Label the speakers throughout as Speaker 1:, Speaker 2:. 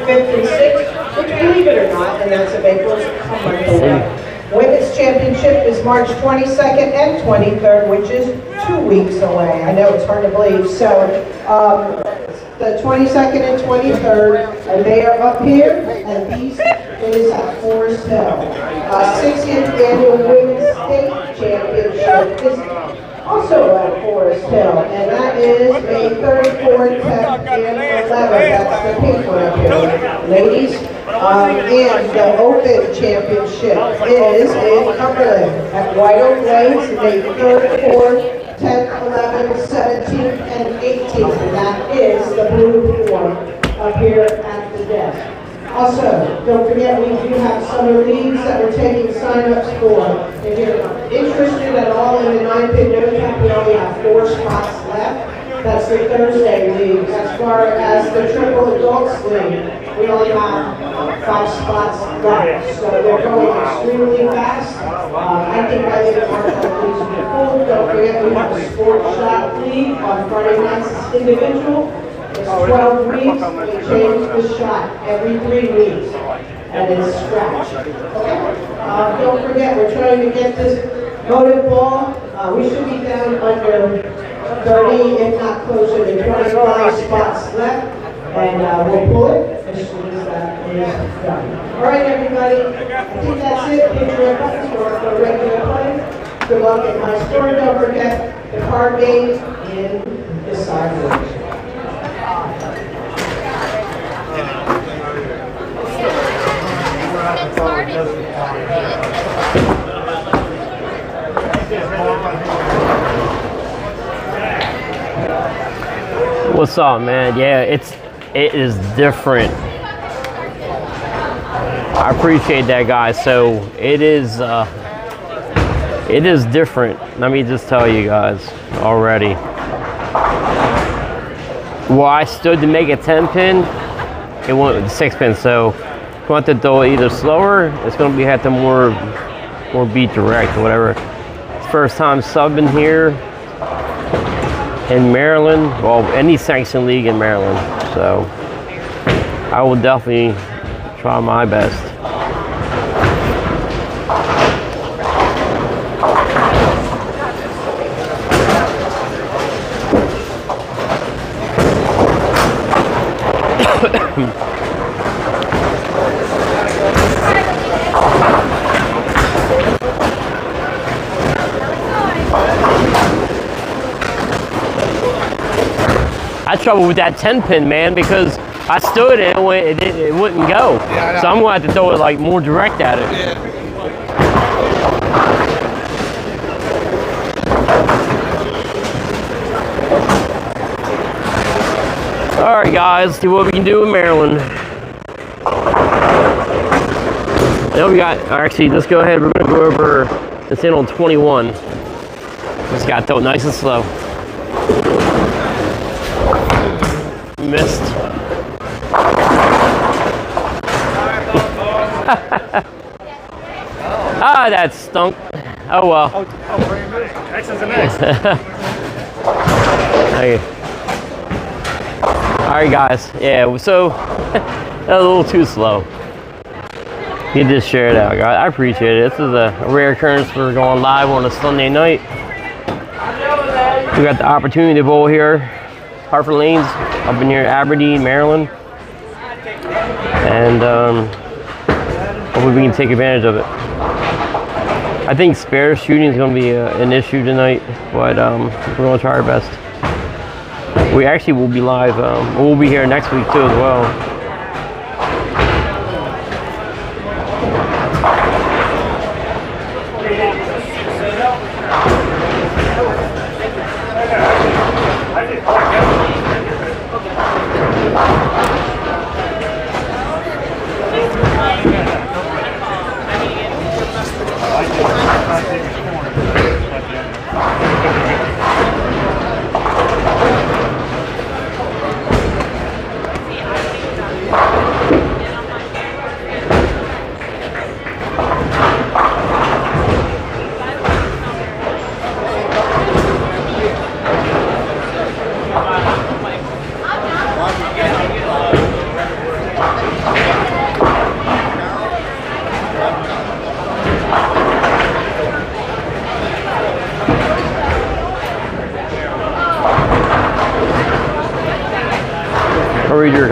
Speaker 1: 5th and 6th, which, believe it or not, and that's of April's a month away. Women's Championship is March 22nd and 23rd, which is 2 weeks away. I know it's hard to believe. So the 22nd and 23rd, and they are up here, and these is at Forest Hill. 60th Annual Women's State Championship is also at Forest Hill, and that is May 3rd, 4th, 10th, and 11th. That's the pink one up here, ladies. And the Open Championship is in Cumberland at White Oak Lanes, May 3rd, 4th, 10th, 11th, 17th, and 18th. And that is the blue form up here at the desk. Also, don't forget we do have summer leagues that we're taking sign-ups for. If you're interested at all in the 9-pin no cap, we only have 4 spots left. That's the Thursday league. As far as the triple adults league, we only have 5 spots left. So they're going extremely fast. I think by the end of March, our leagues will be full. Don't forget we have a sports shot league on Friday nights. It's individual. It's 12 weeks. We change the shot every 3 weeks. And it's scratch. Okay? Don't forget, we're trying to get this voted ball. We should be down under 30, if not closer to 25 spots left. And we'll pull it as soon as that is done. All right, everybody. I think that's it. Hit your buttons for regular play. Good luck at my store. Don't forget the card game in the sidewalk.
Speaker 2: What's up, man? Yeah, it is different. I appreciate that, guys. So it is different. Let me just tell you guys already. Well, I stood to make a 10-pin. It went with the 6-pin. So if you want to do it either slower, it's going to be have to more beat direct or whatever. It's first time subbing here in Maryland, well, any sanctioned league in Maryland. So I will definitely try my best. I had trouble with that 10-pin, man, because I stood and it wouldn't go. Yeah, so I'm going to have to throw it like more direct at it.
Speaker 3: Yeah.
Speaker 2: All right, guys, see what we can do in Maryland. Then we got, actually, let's go ahead. We're going to go over this in on 21. Just got to throw it nice and slow. Missed. Ah, that stunk. Oh well.
Speaker 3: X is an X.
Speaker 2: Alright, guys. Yeah, so that was a little too slow. You just share it out, guys. I appreciate it. This is a rare occurrence for going live on a Sunday night. We got the opportunity to bowl here, Hartford Lanes, up in here, Aberdeen, Maryland, and hopefully we can take advantage of it. I think spare shooting is going to be an issue tonight, but we're going to try our best. We actually will be live. We'll be here next week too as well.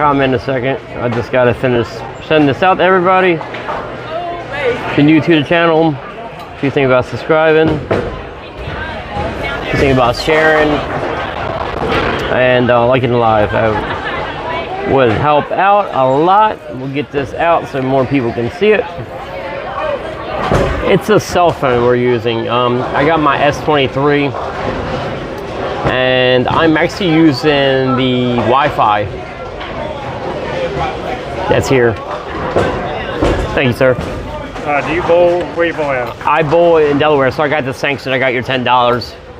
Speaker 2: I'm in a second. I just gotta finish sending this out to everybody. If you're new to the channel, if you think about subscribing, if you think about sharing, and liking the live, that would help out a lot. We'll get this out so more people can see it. It's a cell phone we're using. I got my S23, and I'm actually using the Wi-Fi that's here. Thank you, sir.
Speaker 3: Do you bowl? Where you bowl at?
Speaker 2: I bowl in Delaware, so I got the sanction. I got your $10,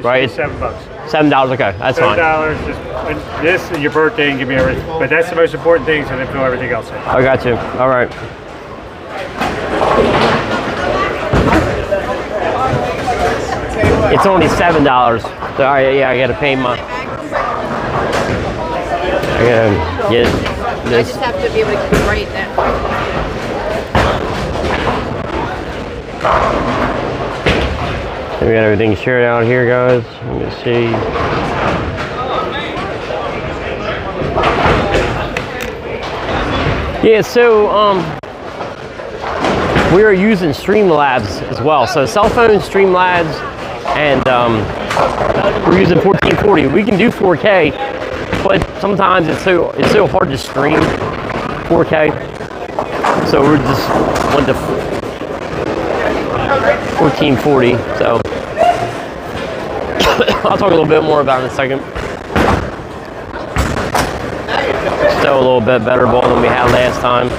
Speaker 2: right?
Speaker 3: It's $7.
Speaker 2: $7, okay, that's fine.
Speaker 3: $7. Just this and your birthday, and give me everything. But that's the most important thing, so then fill everything else in.
Speaker 2: I got you. All right. It's only $7. So yeah, I gotta pay my. I gotta get this.
Speaker 4: I just have to be able to keep right that.
Speaker 2: We got everything shared out here, guys. Let me see. Yeah, so we are using Streamlabs as well. So cell phone Streamlabs, and we're using 1440. We can do 4K, but sometimes it's so hard to stream 4K. So we're just went to 1440. So I'll talk a little bit more about it in a second. Still a little bit better ball than we had last time.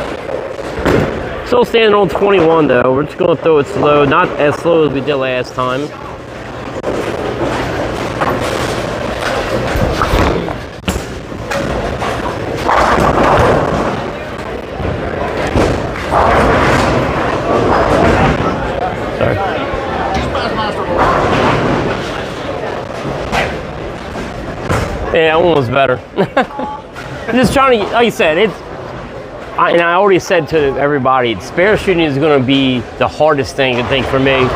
Speaker 2: Still standing on 21 though. We're just going to throw it slow, not as slow as we did last time. Yeah, that one was better. Just trying to, like you said, and I already said to everybody, spare shooting is going to be the hardest thing, I think, for me.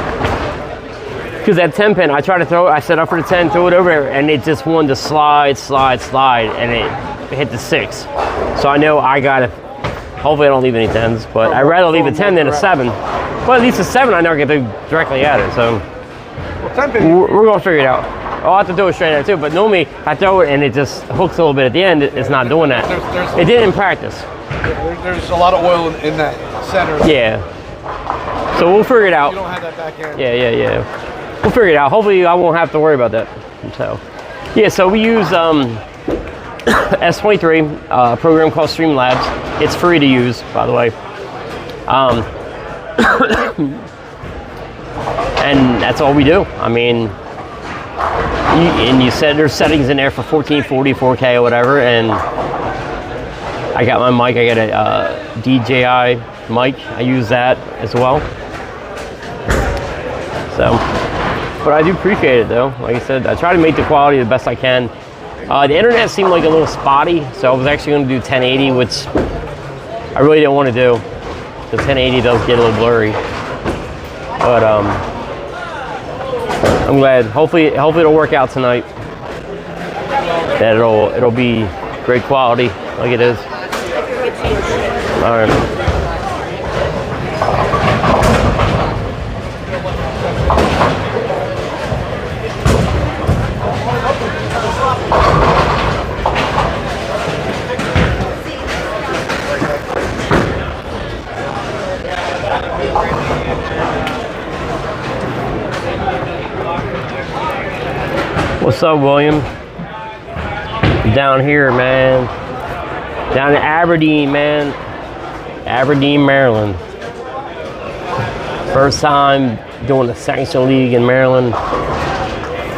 Speaker 2: Because that 10 pin, I tried to throw it, I set up for the 10, throw it over there, and it just wanted to slide, and it hit the 6. So I know I got to, hopefully I don't leave any 10s, but I'd rather leave a 10 than a 7. But at least a 7, I never get to directly at it, so we're going to figure it out. I'll have to do it straight at it too, but normally I throw it and it just hooks a little bit at the end. It's not doing that. It did in practice.
Speaker 5: There's a lot of oil in that center.
Speaker 2: Yeah. So we'll figure it out.
Speaker 5: You don't have that back end.
Speaker 2: Yeah. We'll figure it out. Hopefully I won't have to worry about that. So, yeah, so we use S23, a program called Streamlabs. It's free to use, by the way. And that's all we do. I mean, you said there's settings in there for 1440, 4K or whatever, and I got my mic. I got a DJI mic. I use that as well. So, but I do appreciate it though. Like I said, I try to make the quality the best I can. The internet seemed like a little spotty, so I was actually going to do 1080, which I really didn't want to do. The 1080 does get a little blurry, but I'm glad. Hopefully it'll work out tonight. That it'll be great quality, like it is. All right. What's up, William? Down here, man. Down in Aberdeen, man. Aberdeen, Maryland. First time doing a sanction league in Maryland.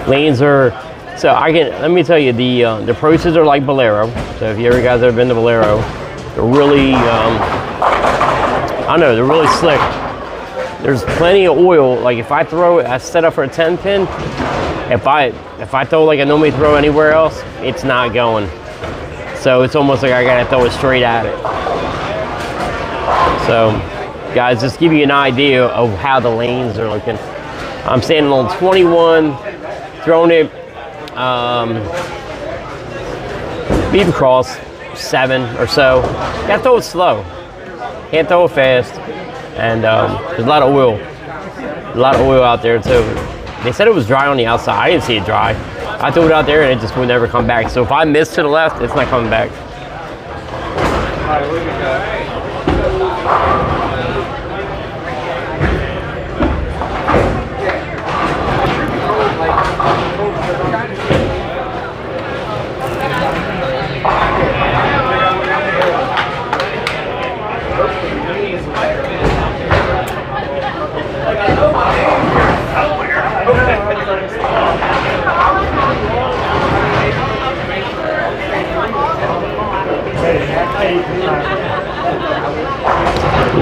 Speaker 2: Lanes are, so let me tell you, the approaches are like Bolero. So if you guys ever been to Bolero, they're really, I don't know, they're really slick. There's plenty of oil. Like if I throw it, I set up for a 10 pin. If I throw like I normally throw anywhere else, it's not going. So it's almost like I gotta throw it straight at it. So guys, just give you an idea of how the lanes are looking. I'm standing on 21, throwing it beaver cross, 7 or so. You got to throw it slow. Can't throw it fast. And there's a lot of oil. A lot of oil out there too. They said it was dry on the outside. I didn't see it dry. I threw it out there and it just would never come back. So if I miss to the left, it's not coming back.
Speaker 5: All right, what do we got?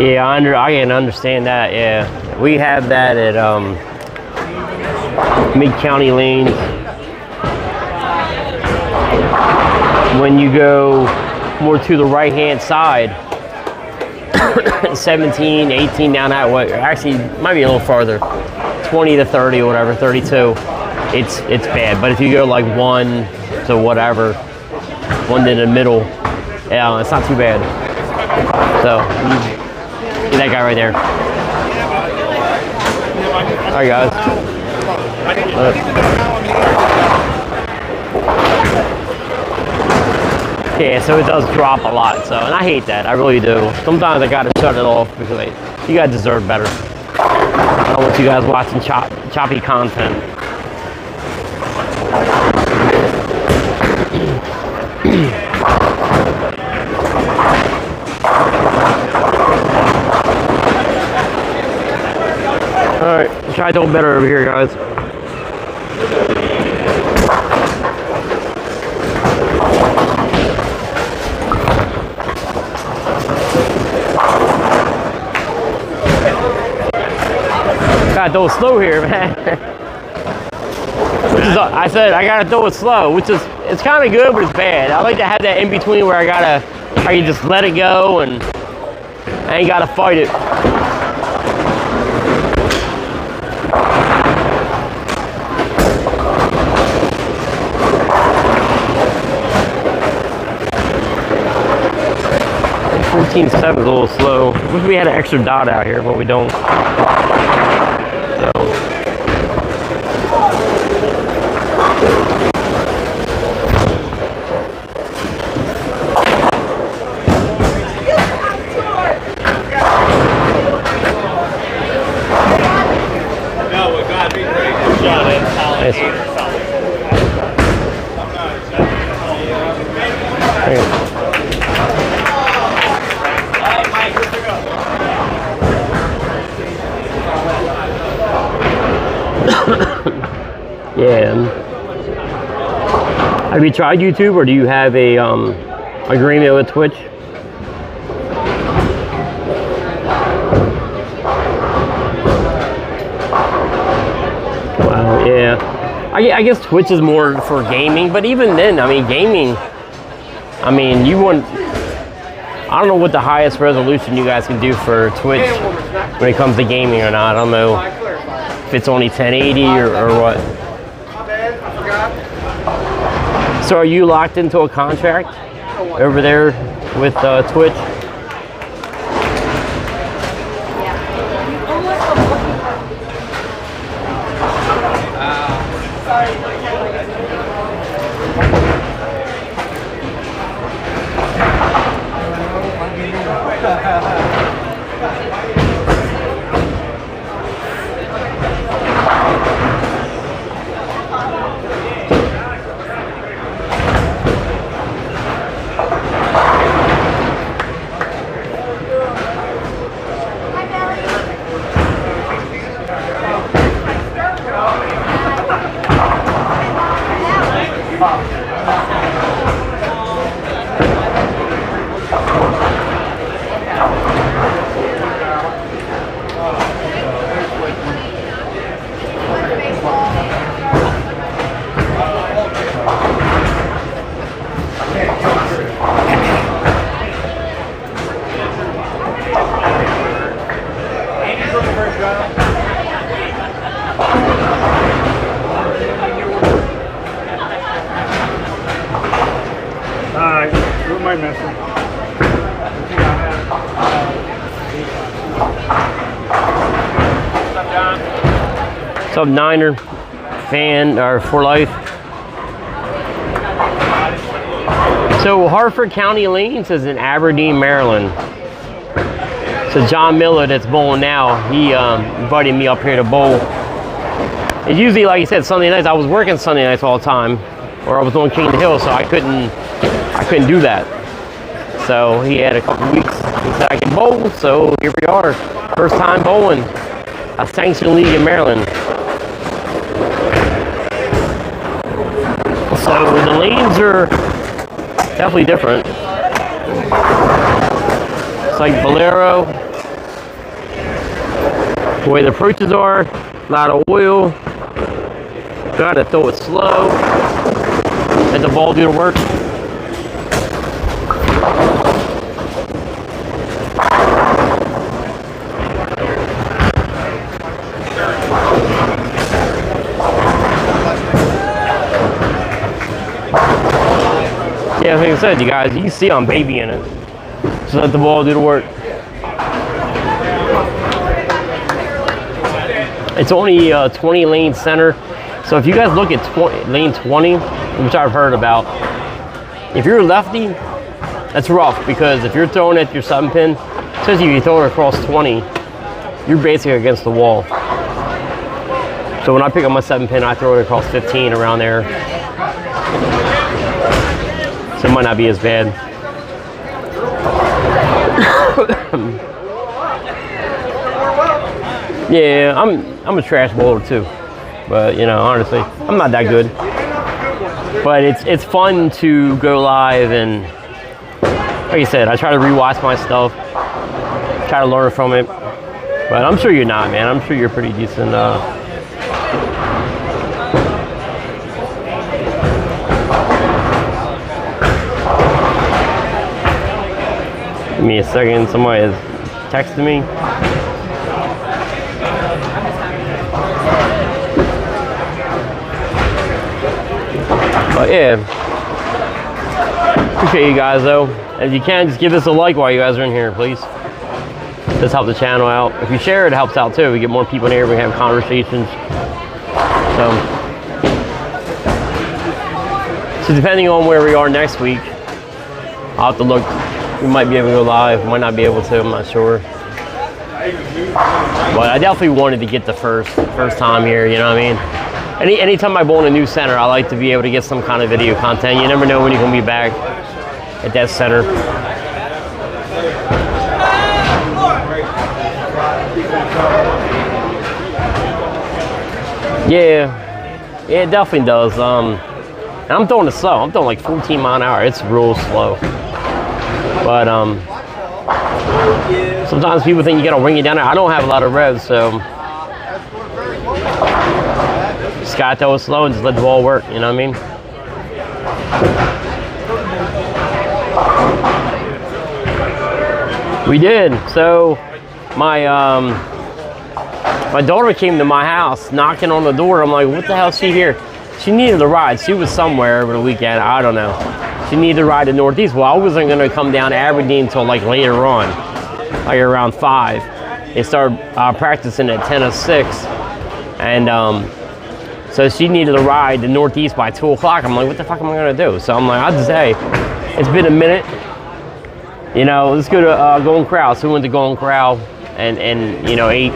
Speaker 2: Yeah, I can understand that. Yeah, we have that at Mid-County Lanes. When you go more to the right-hand side, 17, 18 down that way. Actually, might be a little farther, 20 to 30 or whatever, 32. It's bad. But if you go like 1 to whatever, 1 to the middle, yeah, it's not too bad. So. See that guy right there. All right, guys. Yeah, so it does drop a lot. So, and I hate that. I really do. Sometimes I gotta shut it off because you guys deserve better. I don't want you guys watching choppy content. Alright, try doing better over here, guys. Gotta do it slow here, man. I said I gotta do it slow, which is, it's kind of good, but it's bad. I like to have that in between where I can just let it go and I ain't gotta fight it. 14.7 is a little slow. Wish we had an extra dot out here, but we don't. So.
Speaker 3: No, it got to be great. Shot it.
Speaker 2: Nice. Yeah. Have you tried YouTube, or do you have a agreement with Twitch? Wow. Yeah. I guess Twitch is more for gaming, but even then, I mean, gaming. I mean, you want. I don't know what the highest resolution you guys can do for Twitch when it comes to gaming or not. I don't know if it's only 1080 or what. So are you locked into a contract over there with Twitch? Some Niner fan or for life. So Harford County Lanes is in Aberdeen, Maryland. So John Miller, that's bowling now, he invited me up here to bowl. It's usually, like you said, Sunday nights. I was working Sunday nights all the time, or I was on King of the Hill, so I couldn't do that. So he had a couple weeks. He said I can bowl, so here we are. First time bowling a sanctioned league in Maryland. So the lanes are definitely different. It's like Bolero. The way the approaches are, a lot of oil. Gotta throw it slow. Let the ball do the work. Yeah, like I said, you guys, you can see I'm babying it. Just let the ball do the work. It's only 20 lane center. So if you guys look at lane 20, which I've heard about, if you're a lefty, that's rough because if you're throwing at your 7-pin, especially if you throw it across 20, you're basically against the wall. So when I pick up my 7-pin, I throw it across 15 around there. So it might not be as bad. Yeah, I'm a trash bowler too, but you know, honestly, I'm not that good. But it's fun to go live and, like I said, I try to rewatch my stuff, try to learn from it. But I'm sure you're not, man. I'm sure you're pretty decent. Give me a second. Somebody is texting me. But yeah, appreciate you guys though. If you can, just give this a like while you guys are in here, please. This helps the channel out. If you share it, it helps out too. We get more people in here. We have conversations. So depending on where we are next week, I'll have to look. We might be able to go live. Might not be able to. I'm not sure. But I definitely wanted to get the first time here. You know what I mean? Anytime I bowl in a new center, I like to be able to get some kind of video content. You never know when you're going to be back at that center. Yeah, it definitely does. And I'm throwing it slow. I'm throwing like 14 mile an hour. It's real slow. But sometimes people think you got to bring it down there. I don't have a lot of revs, so just gotta throw it slow and just let the ball work, you know what I mean? We did. So my daughter came to my house knocking on the door. I'm like, what the hell is she here? She needed a ride. She was somewhere over the weekend. I don't know. She needed a ride to Northeast. Well, I wasn't gonna come down to Aberdeen until like later on, like around 5. They started practicing at 10:06, and so she needed a ride to Northeast by 2 o'clock. I'm like, what the fuck am I gonna do? So I'm like, I'll just say, it's been a minute. You know, let's go to Golden Corral. So we went to Golden Corral and you know, ate.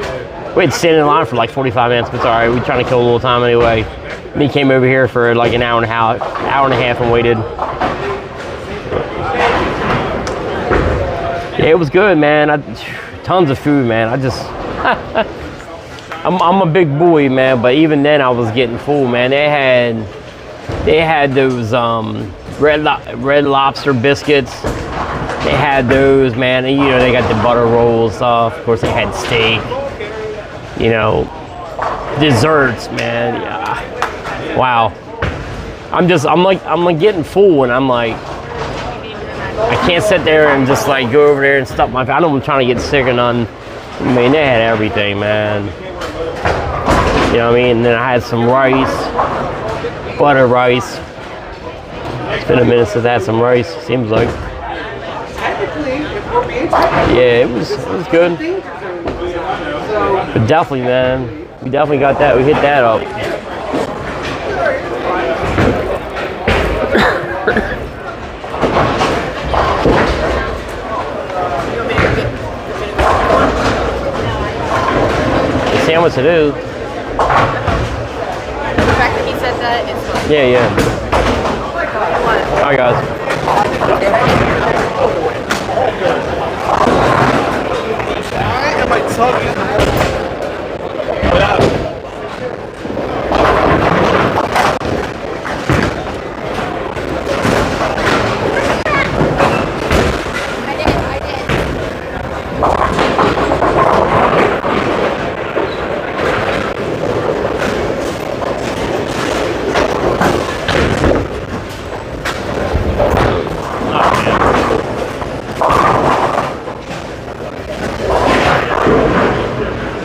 Speaker 2: We had to stand in line for like 45 minutes, but it's all right. We're trying to kill a little time anyway. And he came over here for like an hour and a half and waited. Yeah, it was good, man. Tons of food, man. I'm a big boy, man, but even then I was getting full, man. They had those red lobster biscuits. They had those, man, and you know, they got the butter rolls. Of course, they had steak. You know, desserts, man. Yeah. Wow. I'm like getting full, and I'm like, I can't sit there and just like go over there and stuff my. I don't. I'm trying to get sick or none. I mean, they had everything, man. You know what I mean? And then I had some rice, butter rice. It's been a minute since I had some rice. Seems like. Yeah, it was good. But definitely, man, We definitely got that. We hit that up. See how much it is.
Speaker 4: The fact that he said that, it's fun.
Speaker 2: Yeah, yeah.
Speaker 4: What?
Speaker 2: Alright, guys.
Speaker 5: I might tug you.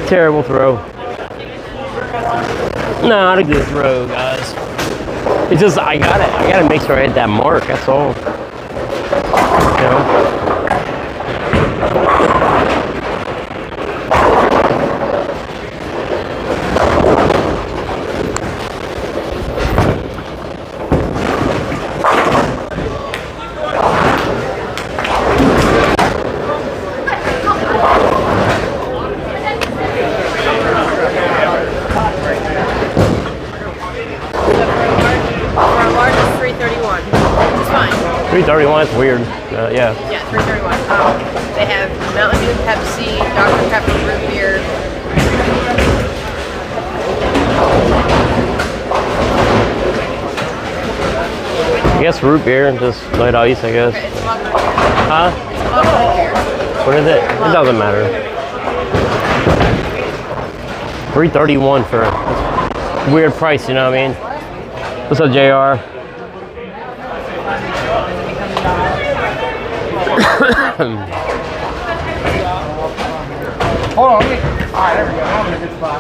Speaker 2: Terrible throw. Not a good throw, guys. It's just I gotta make sure I hit that mark. That's all. You know.
Speaker 4: For a large, it's 331. It's fine.
Speaker 2: 331 is weird. Yeah.
Speaker 4: Yeah, 331. They have Mountain Dew, Pepsi, Dr. Pepper, root beer.
Speaker 2: I guess root beer and just light ice, I guess.
Speaker 4: It's love root beer.
Speaker 2: Huh?
Speaker 4: It's love root beer.
Speaker 2: What is it? It doesn't matter. 331 for a weird price, you know what I mean? What's up, JR?
Speaker 5: Hold on, alright, there we go. I'm in a good spot.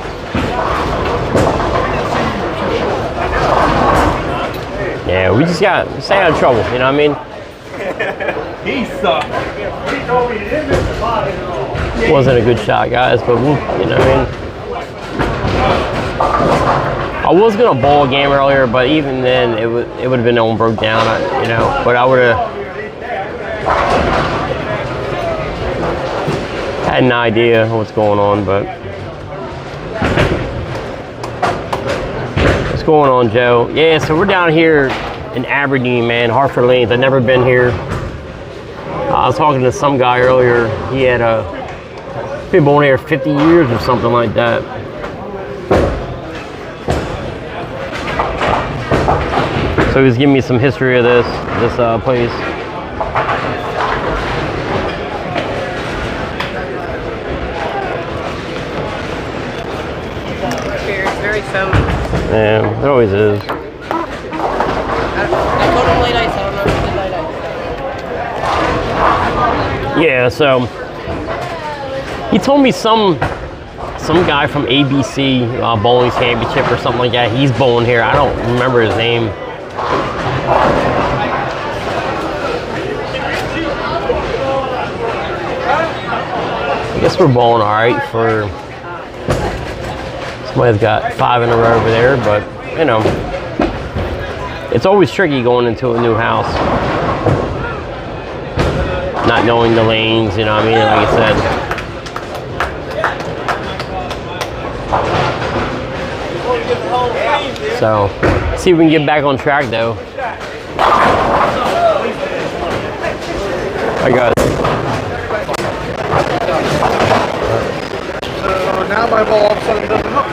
Speaker 2: Yeah, we just got stay out of trouble, you know what I mean?
Speaker 5: He sucked. He told me he didn't miss the body at all.
Speaker 2: Wasn't a good shot, guys, but we'll, you know what I mean? I was gonna bowl a game earlier, but even then, it would have been on broke down, you know. But I would have had an idea what's going on. But what's going on, Joe? Yeah, so we're down here in Aberdeen, man, Hartford Lanes. I've never been here. I was talking to some guy earlier. He had been bowling here 50 years or something like that. So he was giving me some history of this place.
Speaker 4: Beer is very foamy.
Speaker 2: Yeah, it always is.
Speaker 4: I told him light ice. I don't know if he did light ice.
Speaker 2: Yeah, so he told me some guy from ABC Bowling Championship or something like that. He's bowling here. I don't remember his name. I guess we're bowling all right for somebody's got 5 in a row over there, but you know, it's always tricky going into a new house, not knowing the lanes. You know what I mean? Like I said. So, see if we can get back on track though. Alright guys.
Speaker 5: So now my ball all of a sudden doesn't hook.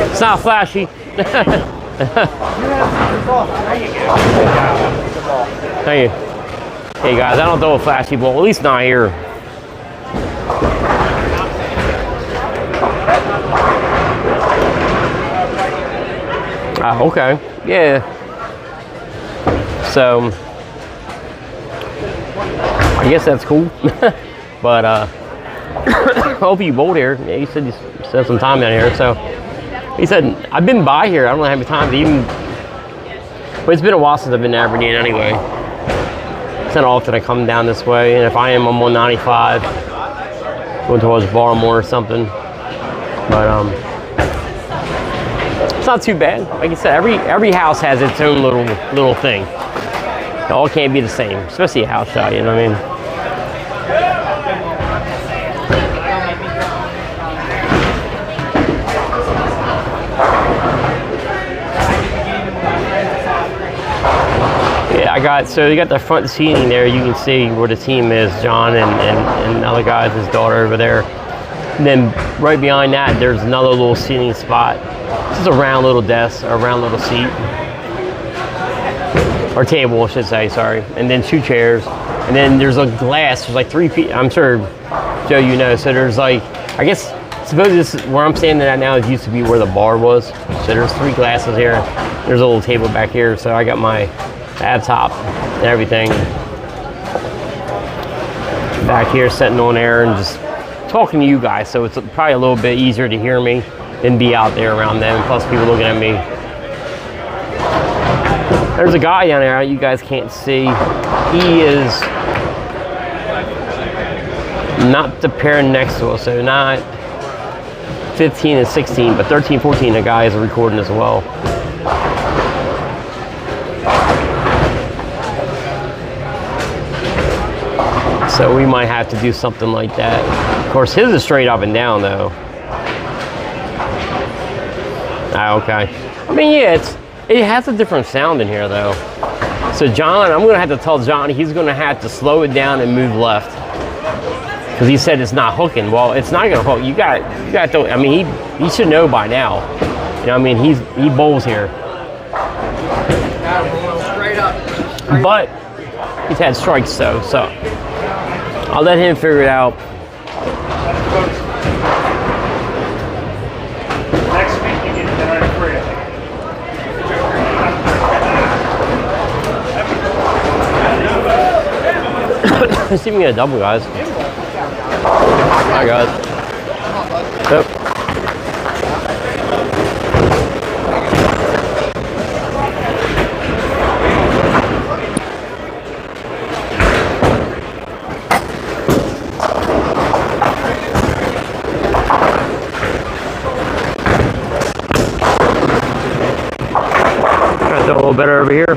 Speaker 2: It's not flashy. Thank you. Hey guys, I don't throw a flashy ball, at least not here. Okay. Yeah. So I guess that's cool. But hope you bowled here. Yeah, you said you spent some time down here. So he said I've been by here. I don't have any time to even. But it's been a while since I've been to Aberdeen anyway. It's not often I come down this way, and if I am, I'm on 95, going towards Baltimore or something. But it's not too bad. Like I said, every house has its own little thing. It all can't be the same, especially a house shot. You know what I mean? So you got the front seating there. You can see where the team is, John and other guys, his daughter over there. And then right behind that, there's another little seating spot. This is a round little desk, or a round little seat. Or table, I should say, sorry. And then 2 chairs. And then there's a glass, there's like 3 feet, I'm sure, Joe, you know. So there's like, I guess, suppose this is where I'm standing at now. It used to be where the bar was. So there's 3 glasses here. There's a little table back here. So I got my laptop and everything back here sitting on there and just talking to you guys, so it's probably a little bit easier to hear me than be out there around them, plus people looking at me. There's a guy down there you guys can't see. He is not the pair next to us, so not 15 and 16, but 13, 14, the guy is recording as well. So we might have to do something like that. Of course, his is straight up and down, though. Ah, okay. I mean, yeah, it has a different sound in here, though. So John, I'm gonna have to tell John he's gonna have to slow it down and move left, because he said it's not hooking. Well, it's not gonna hook. You got to. I mean, he should know by now. You know, I mean, he bowls here.
Speaker 4: Straight up.
Speaker 2: But he's had strikes, though, so. I'll let him figure it out.
Speaker 3: Next week you get dinner at 3.
Speaker 2: Let's see if we can get a double, guys. Hi, guys. Yep. A little better over here.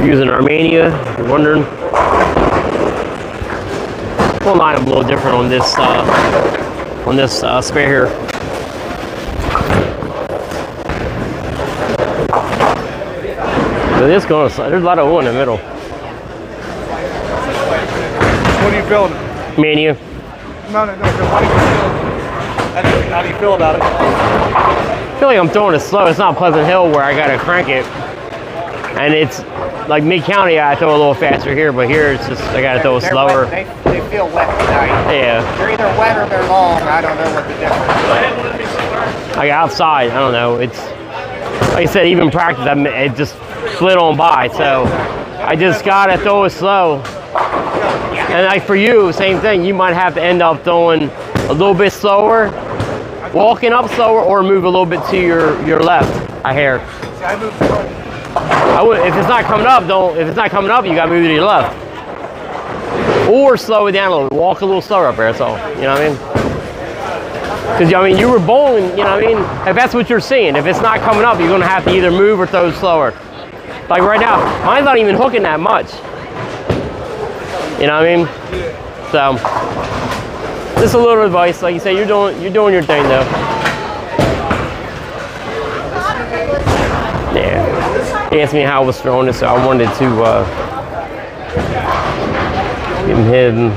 Speaker 2: Using Armenia, if you're wondering. We'll line up a little different on this spare here. So this going, there's a lot of oil in the middle.
Speaker 5: What are you feeling?
Speaker 2: Mania.
Speaker 5: No. How do you feel about it?
Speaker 2: I feel like I'm throwing it slow. It's not Pleasant Hill where I gotta crank it, and it's like mid-county. I throw a little faster here, but here it's just I gotta throw it slower.
Speaker 6: They feel wet tonight.
Speaker 2: Yeah.
Speaker 6: They're either wet or they're long. I don't know what the difference is.
Speaker 2: Like outside, I don't know. It's like I said, even practice, it just slid on by. So I just gotta throw it slow. And like for you, same thing. You might have to end up throwing a little bit slower, walking up slower, or move a little bit to your left. I hear.
Speaker 5: See, I moved forward.
Speaker 2: I would, if it's not coming up, don't. If it's not coming up, you gotta move to your left, or slow it down a little. Walk a little slower up there. That's all. You know what I mean? Because I mean, you were bowling. You know what I mean? If that's what you're seeing, if it's not coming up, you're gonna have to either move or throw slower. Like right now, mine's not even hooking that much. You know what I mean? So Just a little advice, like you say, you're doing your thing though. Yeah. He asked me how I was throwing it, so I wanted to give him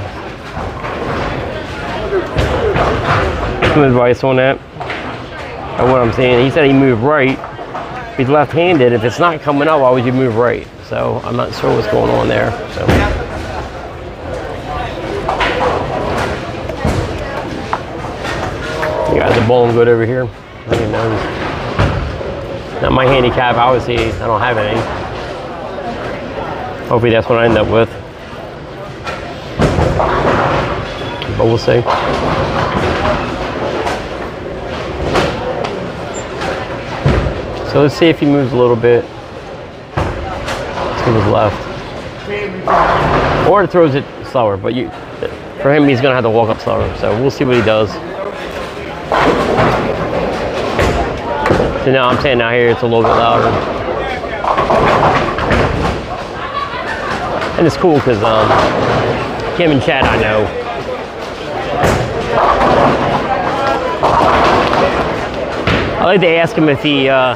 Speaker 2: some advice on that. And what I'm saying, he said he moved right. He's left-handed. If it's not coming up, why would you move right? So I'm not sure what's going on there. So. You got the bowling good over here. I didn't notice. Now my handicap, obviously, I don't have any. Hopefully that's what I end up with. But we'll see. So let's see if he moves a little bit to his left. Or throws it slower, but for him, he's gonna have to walk up slower. So we'll see what he does. So now I'm saying out here it's a little bit louder. And it's cool because Kim and Chad I know. I like to ask him if he, I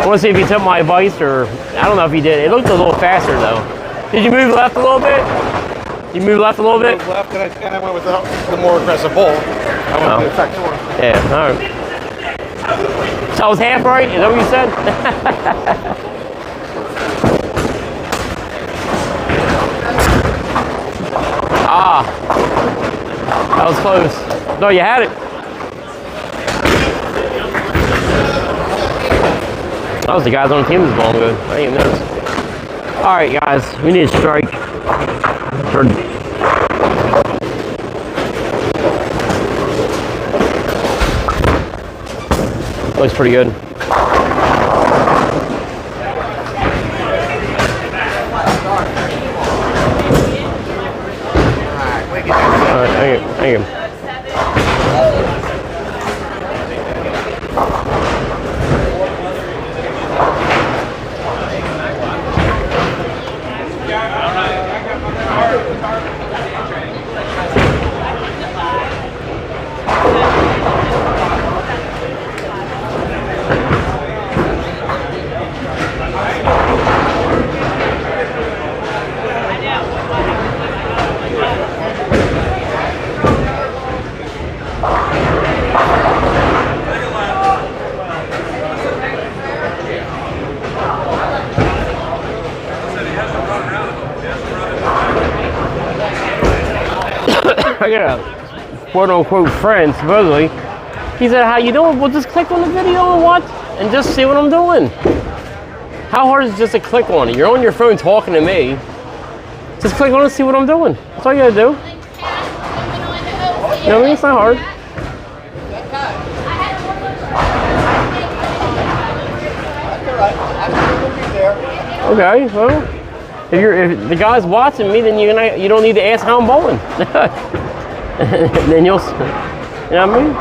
Speaker 2: want to see if he took my advice or, I don't know if he did. It looked a little faster though. Did you move left a little bit? You moved left a little bit?
Speaker 6: Left and I went with the more aggressive bowl. I went with the effective one.
Speaker 2: Yeah, all right. So I was half right? Is that what you said? Ah. That was close. No, you had it. That was the guys on the team that's balling good. I didn't even notice. All right, guys. We need a strike. Looks pretty good. Alright, thank you. I got a quote-unquote friend, supposedly. He said, how you doing? Well, just click on the video and watch and just see what I'm doing. How hard is it just to click on it? You're on your phone talking to me. Just click on it and see what I'm doing. That's all you gotta do. You know what I mean? It's not hard. Okay, well, if the guy's watching me, then you don't need to ask how I'm bowling. Then you'll, you know what I mean?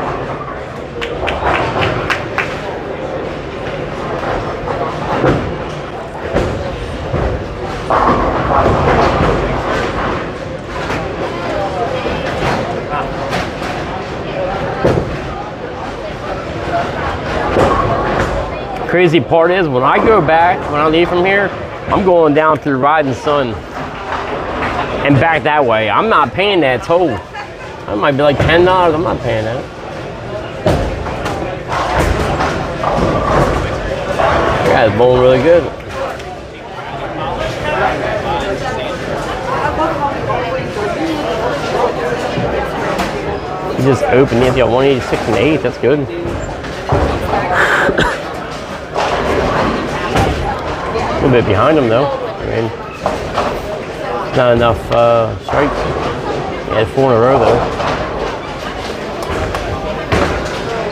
Speaker 2: Crazy part is when I go back, when I leave from here, I'm going down through Riding Sun and back that way. I'm not paying that toll. That might be like $10. I'm not paying that. That guy's bowling really good. He just opened. He's got 186 and 8. That's good. A little bit behind him though. I mean, not enough strikes. He had 4 in a row though.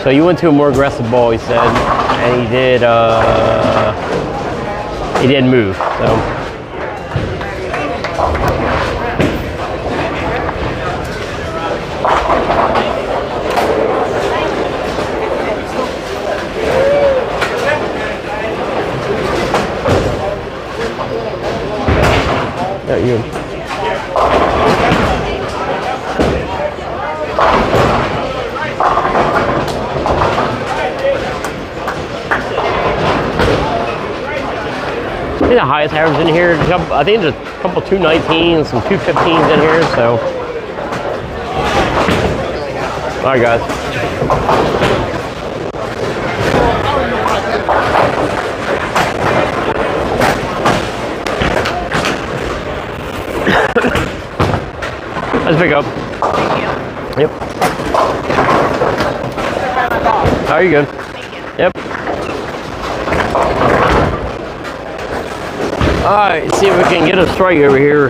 Speaker 2: So you went to a more aggressive ball, he said, and he did move. So. You. the highest average in here. I think there's a couple 219s, some 215s in here. So, all right, guys. Let's pick up.
Speaker 4: Thank you.
Speaker 2: Yep. Are you good?
Speaker 4: Thank you.
Speaker 2: Yep. All right, let's see if we can get a strike over here.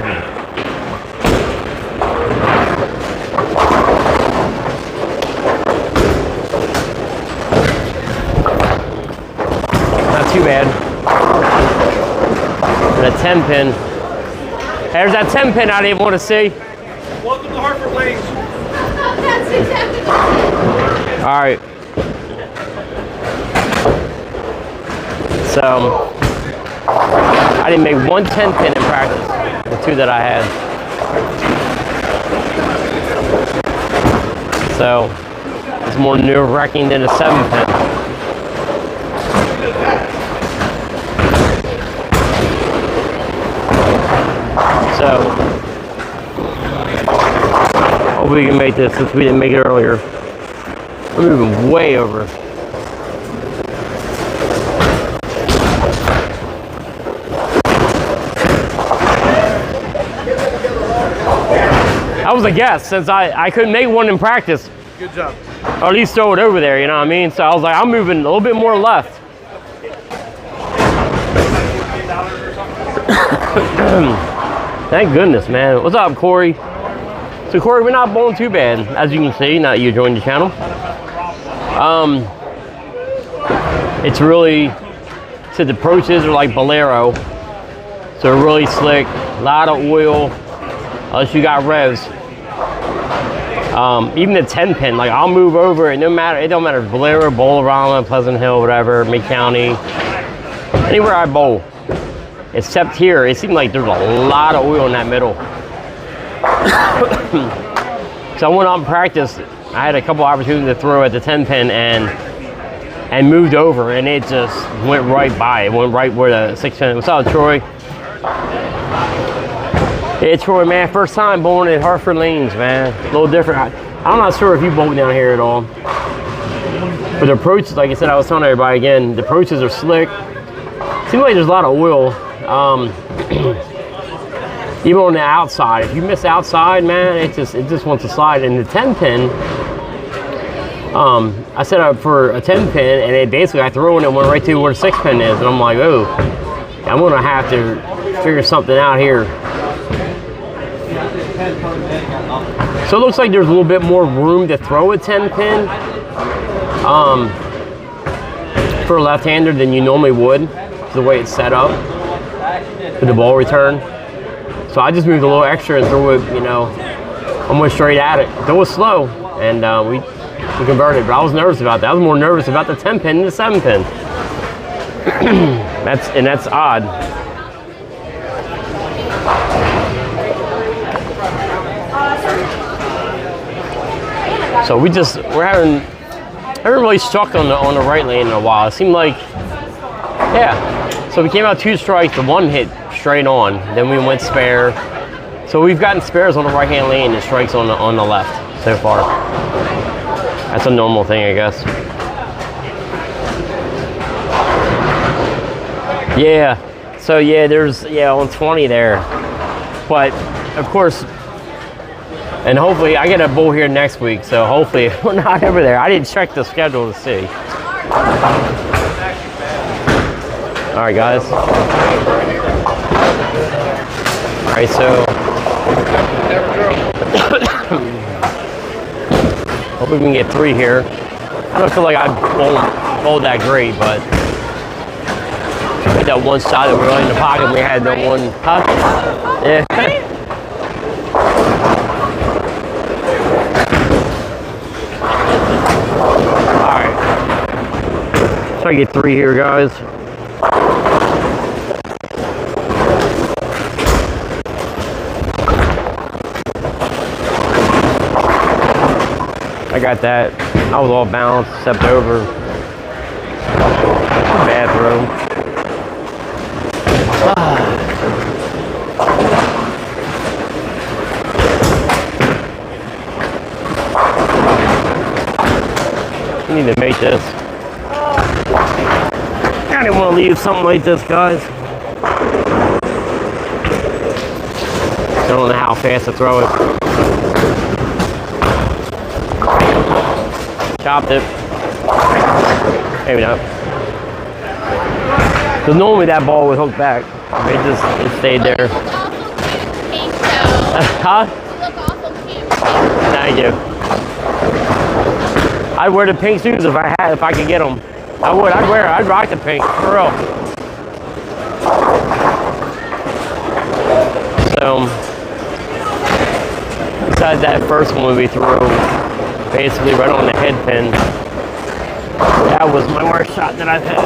Speaker 2: Not too bad. And a 10 pin. There's that 10 pin I didn't want to see.
Speaker 5: Welcome to Hartford Lanes.
Speaker 4: That's exactly
Speaker 2: All right. So, I didn't make one 10 pin in practice, the two that I had. So, it's more nerve-wracking than a 7 pin. So, hope we can make this since we didn't make it earlier. We're moving way over. That was a guess since I couldn't make one in practice.
Speaker 5: Good job.
Speaker 2: Or at least throw it over there, you know what I mean? So I was like, I'm moving a little bit more left. Thank goodness, man. What's up, Corey? So Corey, we're not bowling too bad, as you can see, now that you joined the channel. It's really, so the approaches are like Bolero. So really slick, a lot of oil, unless you got revs. Even the 10 pin, like I'll move over, and no matter, it don't matter if Bolero, Bolorama, Pleasant Hill, whatever, Mid County, anywhere I bowl. Except here, it seemed like there's a lot of oil in that middle. So I went on practice. I had a couple opportunities to throw at the 10 pin and moved over, and it just went right by. It went right where the 6 pin. What's up, Troy? Yeah, Troy, man, first time bowling at Hartford Lanes, man. A little different. I'm not sure if you bowl down here at all. But the approaches, like I said, I was telling everybody again, the approaches are slick. Seems like there's a lot of oil. Even on the outside, if you miss outside, man, it just wants to slide. And the 10 pin, I set up for a 10 pin, and it basically I threw it and it went right to where the 6 pin is, and I'm like, oh, I'm gonna have to figure something out here. So it looks like there's a little bit more room to throw a 10 pin for a left-hander than you normally would, the way it's set up for the ball return. So I just moved a little extra and threw it, you know, almost straight at it. It was slow, and we converted, but I was nervous about that. I was more nervous about the 10 pin than the 7 pin. That's odd. So I haven't really struck on the right lane in a while. It seemed like, yeah. So we came out 2 strikes, the one hit straight on. Then we went spare. So we've gotten spares on the right-hand lane and strikes on the left so far. That's a normal thing, I guess. Yeah. So yeah, there's on 20 there. But of course, and hopefully I get a bowl here next week. So hopefully we're not over there. I didn't check the schedule to see. All right, guys. All right, so hope we can get 3 here. I don't feel like I bowled that great, but that one shot that we were in the pocket, we had no one. Huh? Yeah. All right. Try to get 3 here, guys. I got that. I was all balanced, stepped over. Bad throw. to make this. I didn't want to leave something like this, guys. I don't know how fast to throw it. Chopped it. Maybe not. Because normally that ball would hook back. It stayed there. Huh? Thank you. I'd wear the pink shoes if I could get them. I would. I'd rock the pink for real. So, besides that first one we threw, basically right on the head pin, that was my worst shot that I've had.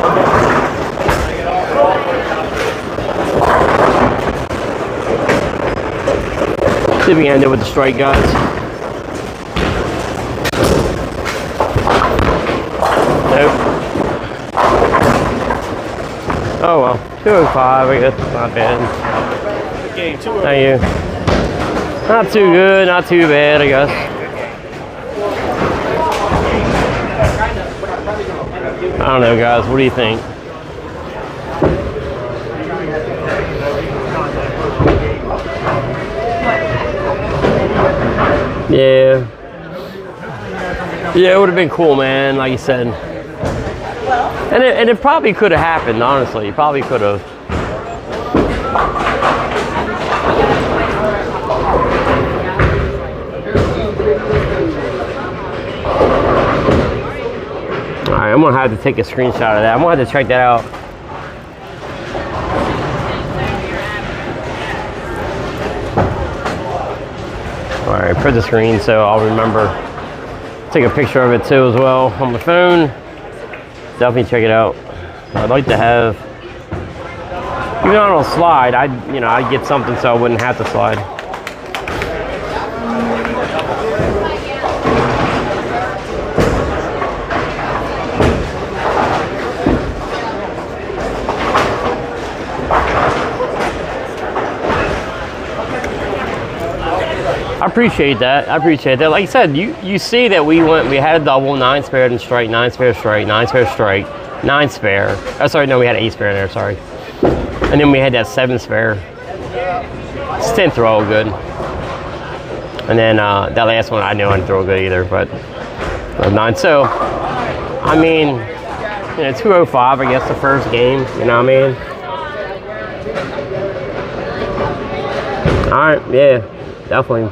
Speaker 2: See if we can end it with the strike, guys. Nope. Oh well, 205, I guess it's not bad. Thank you. Not too good, not too bad, I guess. I don't know, guys, what do you think? Yeah. Yeah, it would have been cool, man, like you said. And it probably could have happened, honestly. It probably could have. Alright, I'm gonna have to take a screenshot of that. I'm gonna have to check that out. Alright, print the screen so I'll remember. Take a picture of it too as well on my phone. Definitely check it out. I'd like to have, even though I don't slide, I'd get something so I wouldn't have to slide. I appreciate that. I appreciate that. Like I said, you see that we had a double, 9 spare and strike, 9 spare strike, 9 spare strike, 9 spare. Oh, sorry, no, we had an 8 spare in there, sorry. And then we had that 7 spare. Just didn't throw good. And then that last one, I knew I didn't throw good either, but 9. So, I mean, 205, I guess, the first game, you know what I mean? All right, yeah, definitely.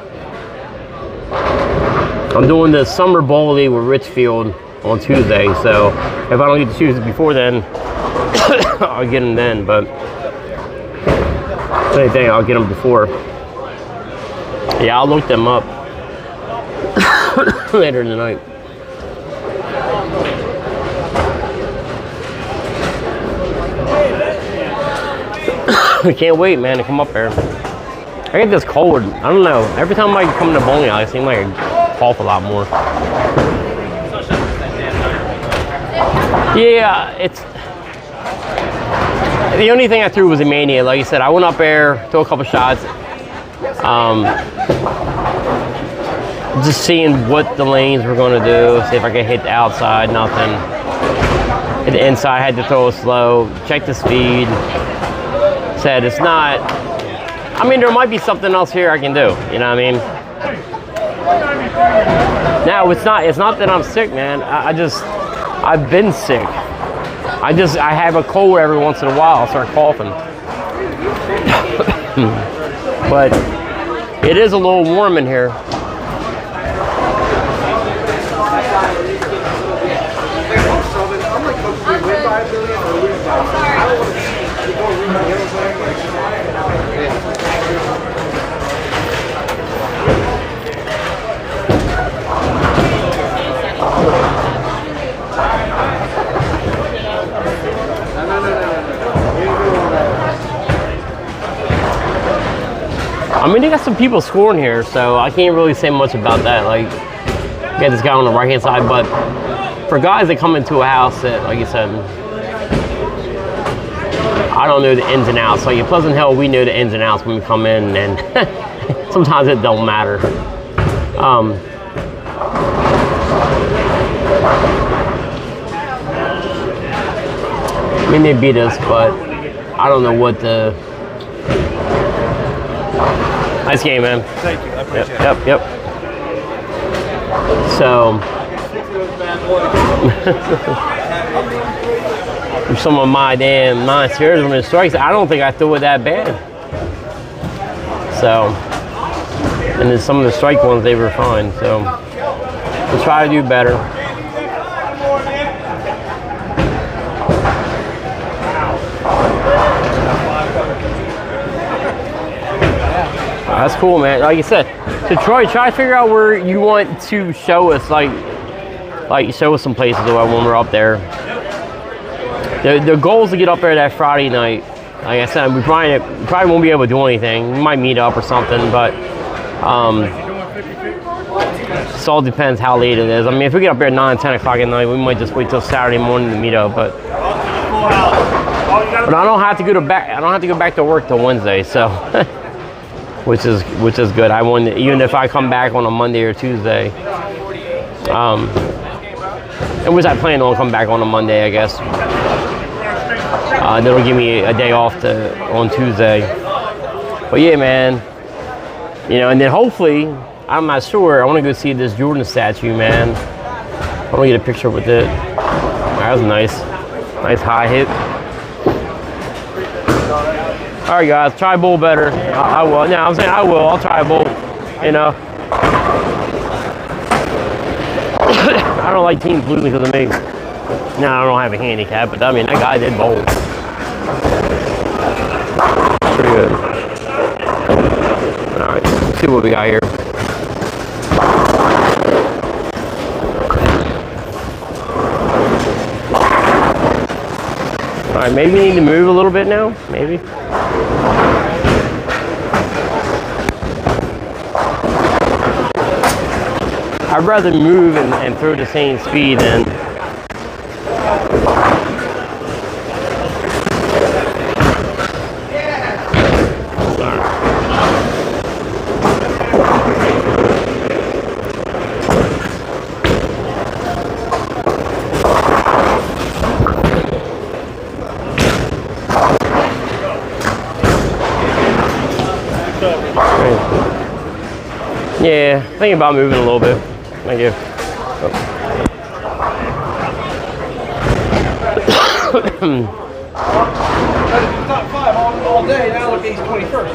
Speaker 2: I'm doing the Summer Bowl League with Richfield on Tuesday, so if I don't get to choose it before then, I'll get them then, but same thing, I'll get them before. Yeah, I'll look them up later tonight. I can't wait, man, to come up there. I get this cold. I don't know. Every time I come to bowling alley, I seem like I cough a lot more. Yeah, it's the only thing I threw was a mania. Like you said, I went up there, threw a couple shots. Just seeing what the lanes were going to do. See if I could hit the outside. Nothing. Hit the inside. Had to throw it slow. Check the speed. Said it's not. I mean, there might be something else here I can do. You know what I mean? Now it's not that I'm sick, man. I've been sick. I have a cold every once in a while. I'll start coughing. But it is a little warm in here. I mean, they got some people scoring here, so I can't really say much about that. Like, got this guy on the right-hand side, but for guys that come into a house that, like you said, I don't know the ins and outs. Like in Pleasant Hill, we know the ins and outs when we come in, and sometimes it don't I mean, they beat us, but I don't know what the. Nice game, man.
Speaker 5: Thank you. I appreciate it.
Speaker 2: Yep. So, some of my damn non-serious when it strikes, I don't think I threw it that bad. So, and then some of the strike ones, they were fine. So, we'll try to do better. That's cool, man. Like you said, so Troy, try to figure out where you want to show us, like show us some places when we're up there. The goal is to get up there that Friday night. Like I said, we probably won't be able to do anything. We might meet up or something, but it all depends how late it is. I mean, if we get up there at 9, 10 o'clock at night, we might just wait till Saturday morning to meet up. But I don't have to go back to work till Wednesday, so. Which is good. I want, even if I come back on a Monday or Tuesday, and which I plan on coming back on a Monday, I guess. That'll give me a day off on Tuesday. But yeah, man, and then hopefully, I'm not sure. I want to go see this Jordan statue, man. I want to get a picture with it. That was nice high hit. All right, guys, try bowl better. I will. No, I'm saying I will. I'll try bowl. I don't like teams losing because of me. No, I don't have a handicap, but I mean, that guy did bowl. Pretty good. All right, let's see what we got here. All right, maybe we need to move a little bit now. Maybe. I'd rather move and throw the same speed than. Yeah, thinking about moving a little bit. Thank you.
Speaker 5: Top 5 all day. Now look, he's 21st.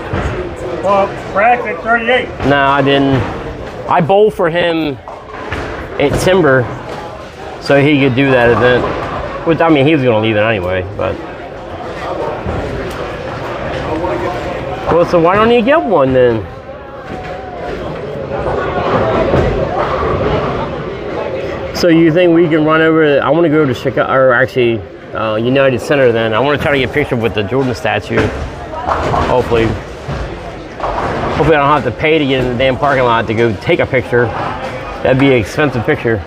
Speaker 3: Well, Brack at 38.
Speaker 2: No, I didn't. I bowled for him at Timber, so he could do that event. Which, I mean, he was going to leave it anyway, but. Well, so why don't you get one then? So you think we can run over? I want to go to Chicago, or actually United Center. Then I want to try to get a picture with the Jordan statue. Hopefully I don't have to pay to get in the damn parking lot to go take a picture. That'd be an expensive picture.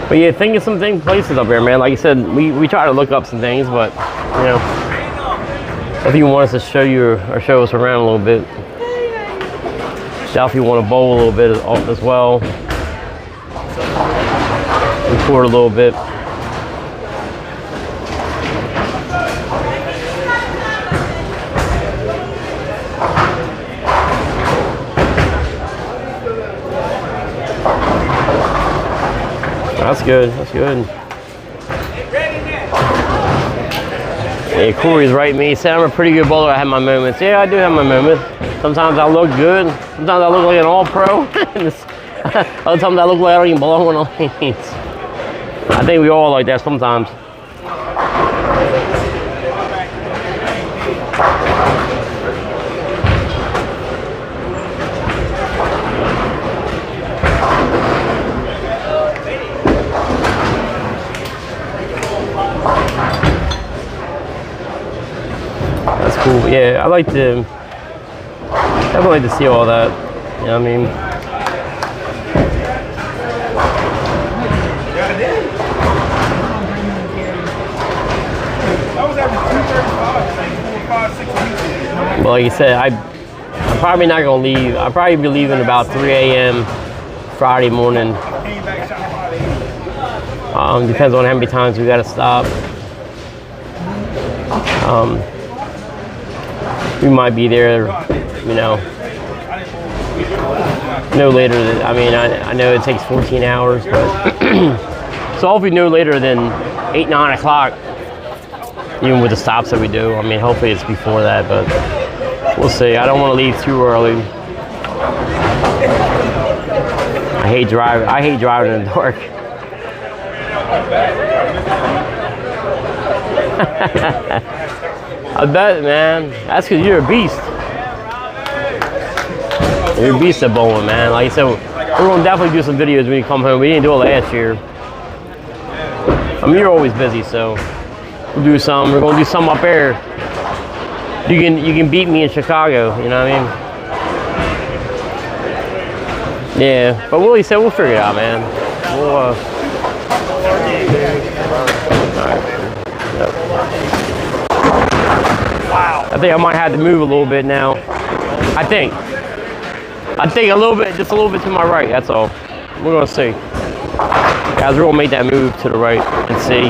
Speaker 2: But yeah, think of some places up there, man. Like you said, we try to look up some things, but if you want us to show you or show us around a little bit, definitely want to bowl a little bit as well. Record a little bit. That's good. That's good. Yeah, Corey's right. Me said I'm a pretty good bowler. I have my moments. Yeah, I do have my moments. Sometimes I look good. Sometimes I look like an all-pro. Other times I look like I don't even belong on the lanes. I think we all like that sometimes. That's cool. Yeah, I like to. Definitely like to see all that. You know what I mean? But like you said, I'm probably not gonna leave. I'll probably be leaving about 3 a.m. Friday morning. Depends on how many times we gotta stop. We might be there, you know, no later than, I mean, I know it takes 14 hours, but so hopefully no later than 8, 9 o'clock, even with the stops that we do. I mean, hopefully it's before that, but we'll see. I don't want to leave too early. I hate driving in the dark. I bet, man. That's because you're a beast. You're a beast at bowling, man. Like I said, we're going to definitely do some videos when you come home. We didn't do it last year. I mean, you're always busy, so we'll do some. We're going to do some up there. You can beat me in Chicago, you know what I mean? Yeah, but Willie said we'll figure it out, man. We'll, all right. Wow. I think I might have to move a little bit now. I think a little bit, just a little bit to my right, that's all. We're gonna see. Guys, we're gonna make that move to the right and see.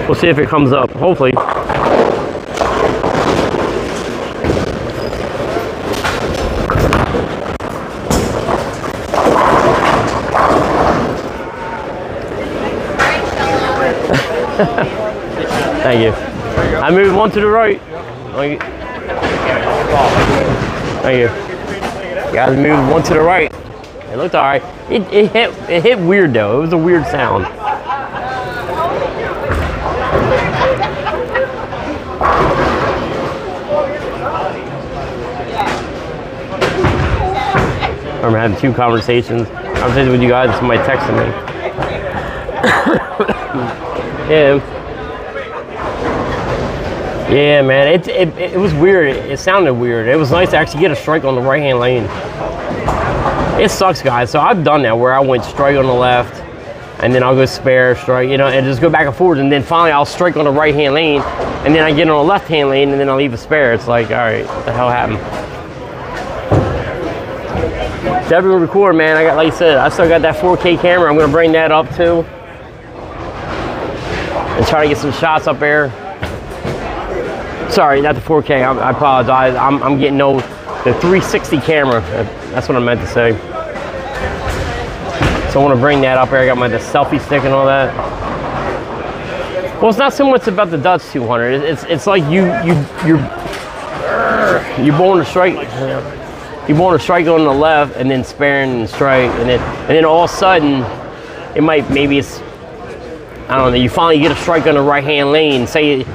Speaker 2: We'll see if it comes up, hopefully. Thank you. I moved one to the right. Thank you. Guys, moved one to the right. It looked alright. It hit weird though. It was a weird sound. I remember having 2 conversations with you guys. Somebody texted me. Yeah, man. It was weird. It sounded weird. It was nice to actually get a strike on the right-hand lane. It sucks, guys. So I've done that where I went strike on the left, and then I'll go spare, strike, you know, and just go back and forth, and then finally I'll strike on the right-hand lane, and then I get on the left-hand lane, and then I'll leave a spare. It's like, all right, what the hell happened? Definitely record, man. I got, like you said, I still got that 4K camera. I'm gonna bring that up too, and try to get some shots up there. Sorry, not the 4K. I apologize. I'm getting old. The 360 camera. That's what I meant to say. So I want to bring that up there. I got the selfie stick and all that. Well, it's not so much about the Dutch 200. It's like you're bowling a strike. You're bowling a strike on the left and then sparing and strike, and then all of a sudden maybe it's, I don't know. You finally get a strike on the right-hand lane. Say.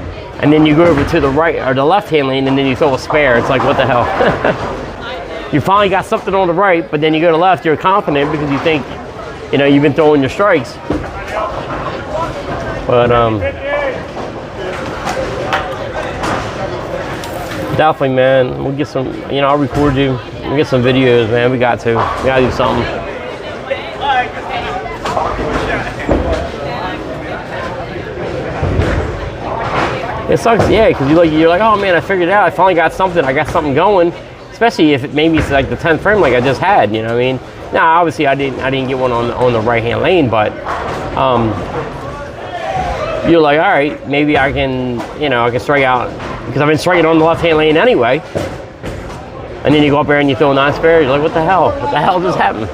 Speaker 2: And then you go over to the right or the left-hand lane, and then you throw a spare. It's like, what the hell? You finally got something on the right, but then you go to the left. You're confident because you think, you know, you've been throwing your strikes. But definitely, man. We'll get some. You know, I'll record you. We'll get some videos, man. We got to. We gotta do something. It sucks, yeah, because you're like, oh man, I figured it out. I finally got something. I got something going. Especially if maybe it's like the 10th frame, like I just had. You know what I mean? Now, obviously, I didn't get one on the right hand lane, but you're like, all right, maybe I can, you know, I can strike out because I've been striking on the left hand lane anyway. And then you go up there and you throw a 9 spare. You're like, what the hell? What the hell just happened?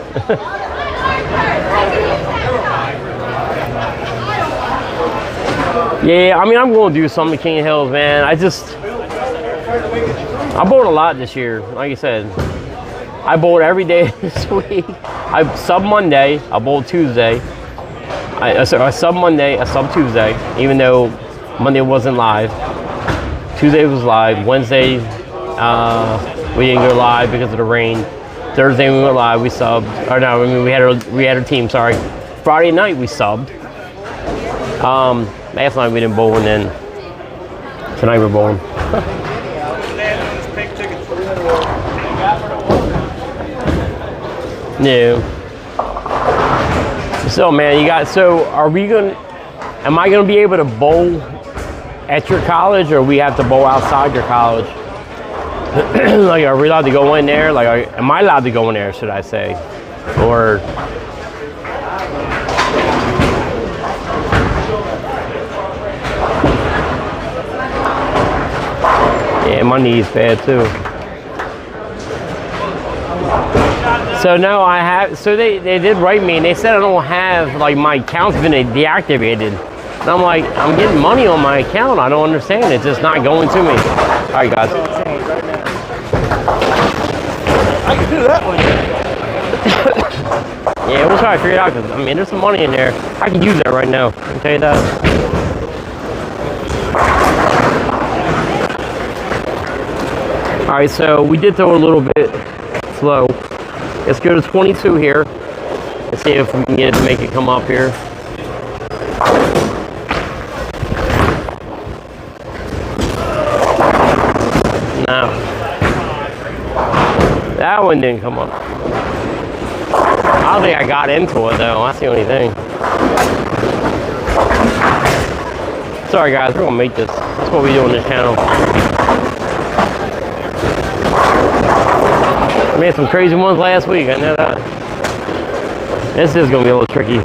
Speaker 2: Yeah, I mean, I'm going to do something to King of Hills, man. I bowled a lot this year. Like I said, I bowled every day this week. I sub Monday, I bowled Tuesday. I sub Monday, I sub Tuesday, even though Monday wasn't live. Tuesday was live. Wednesday, we didn't go live because of the rain. Thursday we went live, we subbed. Or no, I mean, we had our team, sorry. Friday night we subbed. Last night we didn't bowl, and then tonight we're bowling. No. So man, am I gonna be able to bowl at your college, or we have to bowl outside your college? Like, are we allowed to go in there? Like, am I allowed to go in there, should I say? Or... Yeah, my knee's bad too. So no, I have. So they did write me, and they said I don't have, like, my account's been deactivated. And I'm like, I'm getting money on my account. I don't understand. It's just not going to me. All right, guys.
Speaker 5: I can do that one.
Speaker 2: Yeah, we'll try to figure it out, because I mean, there's some money in there. I can use that right now. I can tell you that. All right, so we did throw a little bit slow. Let's go to 22 here and see if we can get it to make it come up here. No. That one didn't come up. I don't think I got into it though. That's the only thing. Sorry guys, we're gonna make this. That's what we do on this channel. We had some crazy ones last week, I know that. This is gonna be a little tricky.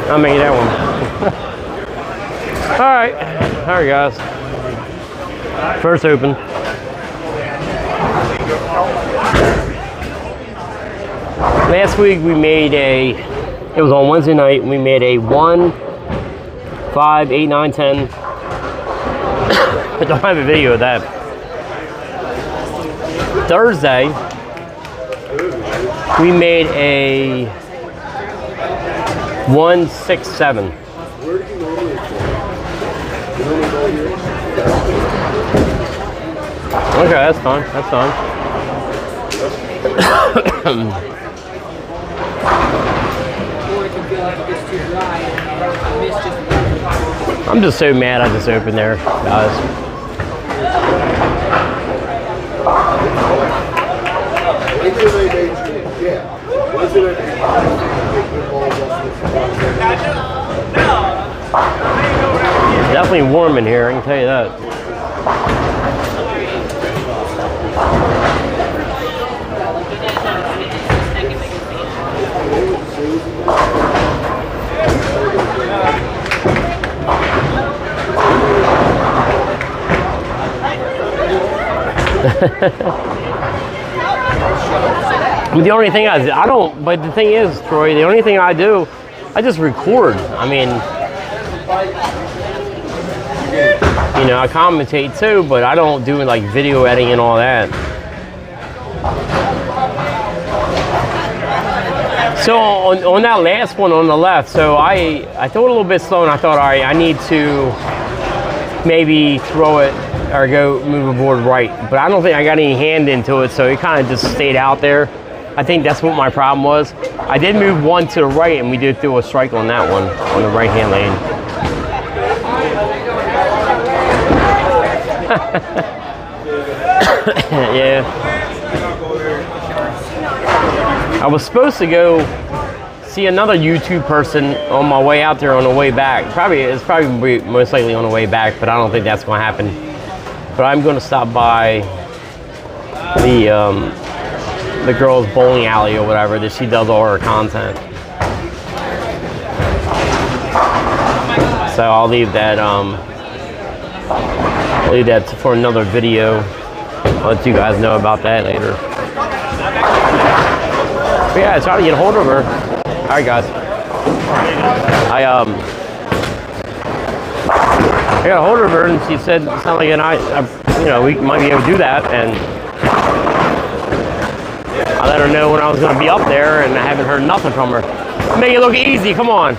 Speaker 2: I'll make that one. Alright, guys. First open. Last week we made it was on Wednesday night, we made a 1, 5, 8, 9, 10. I don't have a video of that. Thursday, we made a 1, 6, 7. Okay, that's fine. That's fine. I'm just so mad I just opened there, guys. Definitely warm in here, I can tell you that. The only thing I don't, but the thing is, Troy, the only thing I do, I just record. I mean, you know, I commentate too, but I don't do like video editing and all that. So on that last one on the left, so I threw it a little bit slow, and I thought, all right, I need to maybe throw it or go move the board right, but I don't think I got any hand into it, so it kind of just stayed out there. I think that's what my problem was. I did move one to the right, and we did throw a strike on that one on the right hand lane. Yeah. I was supposed to go see another YouTube person on my way out there on the way back. It's probably most likely on the way back, but I don't think that's going to happen. But I'm going to stop by the girl's bowling alley or whatever that she does all her content. So I'll leave that for another video. I'll let you guys know about that later. But yeah, I tried to get a hold of her. All right, guys. I got a hold of her, and she said, "It's not like you know, we might be able to do that." And I let her know when I was going to be up there, and I haven't heard nothing from her. Make it look easy. Come on.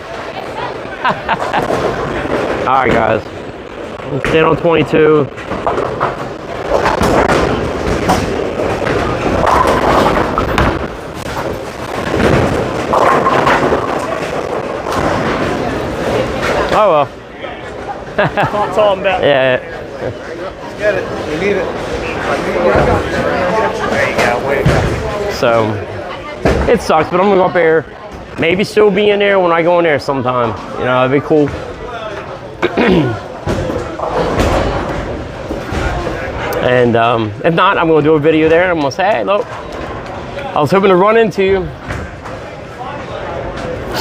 Speaker 2: All right, guys. Let's stay on 22. Oh well.
Speaker 5: That's all I'm talking about.
Speaker 2: Yeah.
Speaker 6: Get it. We need it. There you go. Way to go.
Speaker 2: So it sucks, but I'm gonna go up there. Maybe still be in there when I go in there sometime. You know, it'd be cool. And if not, I'm gonna do a video there. I'm gonna say, hey, look, I was hoping to run into you.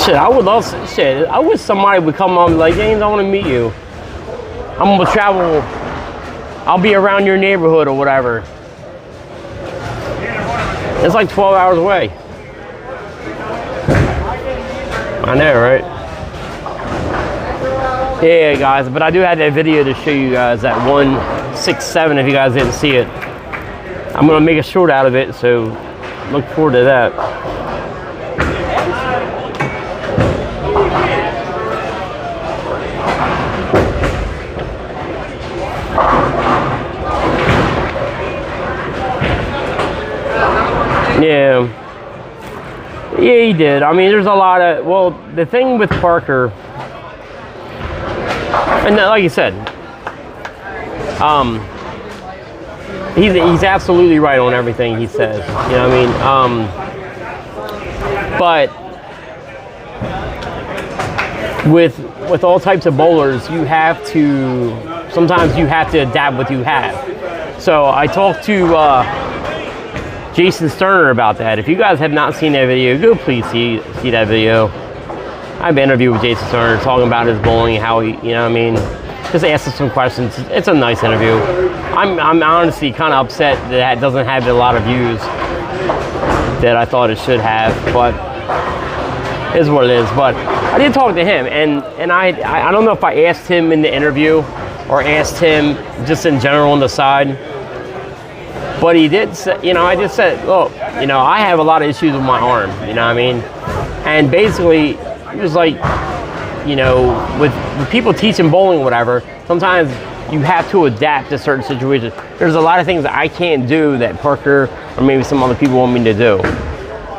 Speaker 2: Shit, I would love, shit, I wish somebody would come on like, James, I want to meet you. I'm gonna travel, I'll be around your neighborhood or whatever. It's like 12 hours away. I know, right? Yeah, guys, but I do have that video to show you guys, that 167, if you guys didn't see it. I'm gonna make a short out of it, so look forward to that. Yeah, he did. I mean, there's a lot of, well, the thing with Parker, and like you said, he's absolutely right on everything he says. You know what I mean? But with all types of bowlers, sometimes you have to adapt what you have. So I talked to Jason Sterner about that. If you guys have not seen that video, go please see that video. I have an interview with Jason Sterner talking about his bowling and how he, you know what I mean, just ask him some questions. It's a nice interview. I'm honestly kind of upset that it doesn't have a lot of views that I thought it should have, but it is what it is. But I did talk to him, and I don't know if I asked him in the interview or asked him just in general on the side. But he did say, you know, I just said, look, you know, I have a lot of issues with my arm, you know what I mean? And basically, he was like, you know, with people teaching bowling or whatever, sometimes you have to adapt to certain situations. There's a lot of things that I can't do that Parker or maybe some other people want me to do.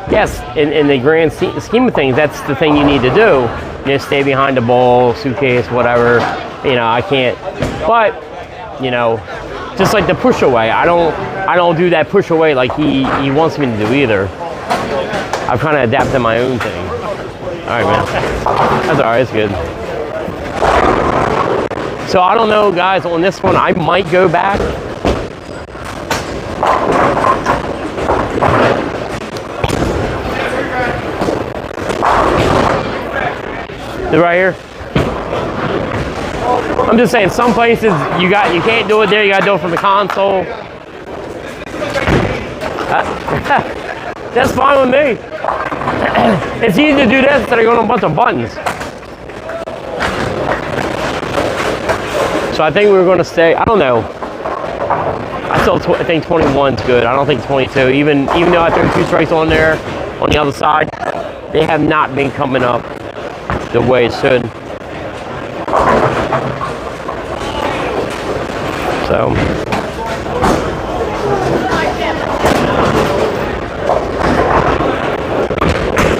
Speaker 2: Yes, in the grand scheme of things, that's the thing you need to do. You know, stay behind the ball, suitcase, whatever. You know, I can't, but, you know, just like the push away, I don't do that push away like he wants me to do either. I've kind of adapted my own thing. All right, man. That's all right. It's good. So I don't know, guys. On this one, I might go back. They're right here. I'm just saying, some places you can't do it there. You gotta do it from the console. That's fine with me. It's easy to do this instead of going on a bunch of buttons. So I think we're going to stay. I don't know. I think 21's good. I don't think 22. Even though I threw 2 strikes on there on the other side, they have not been coming up the way it should.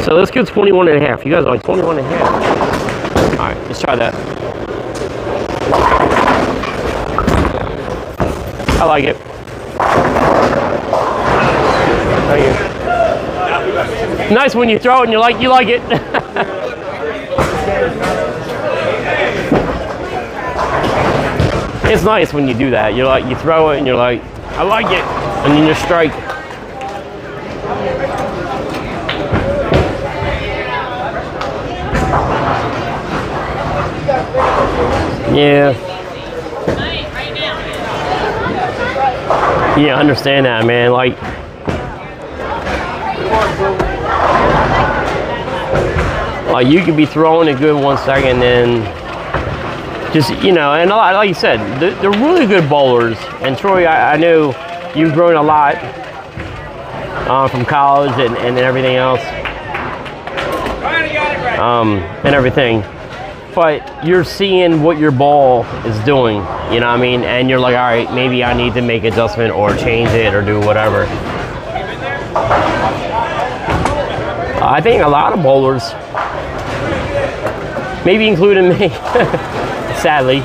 Speaker 2: So let's go 21 and a half. You guys are like 21 and a half. All right, let's try that. I like it. Thank you. Nice when you throw it and you like it. It's nice when you do that. You throw it and you're like, I like it, and then you strike. Yeah. Yeah, I understand that, man. Like, you could be throwing it good 1 second, then just, you know, and like you said, they're really good bowlers. And Troy, I know you've grown a lot from college and everything else, and everything. But you're seeing what your ball is doing, you know what I mean? And you're like, all right, maybe I need to make adjustment or change it or do whatever. I think a lot of bowlers, maybe including me, sadly,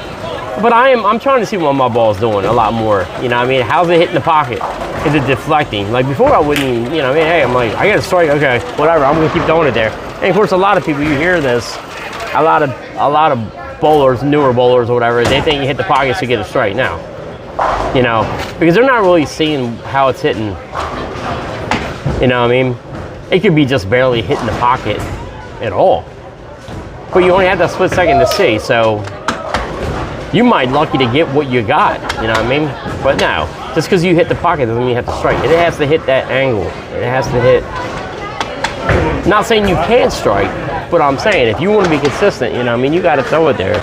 Speaker 2: But I'm trying to see what my ball's doing a lot more. You know what I mean? How's it hitting the pocket? Is it deflecting? Like before I wouldn't even, you know, I mean, hey, I'm like, I got a strike, okay, whatever, I'm gonna keep throwing it there. And of course a lot of people, you hear this, a lot of bowlers, newer bowlers or whatever, they think you hit the pocket to get a strike now. You know, because they're not really seeing how it's hitting. You know what I mean? It could be just barely hitting the pocket at all. But you only have that split second to see, so you might lucky to get what you got, you know what I mean? But no, just because you hit the pocket doesn't mean you have to strike. It has to hit that angle. It has to hit. Not saying you can't strike, but I'm saying if you want to be consistent, you know what I mean, you got to throw it there.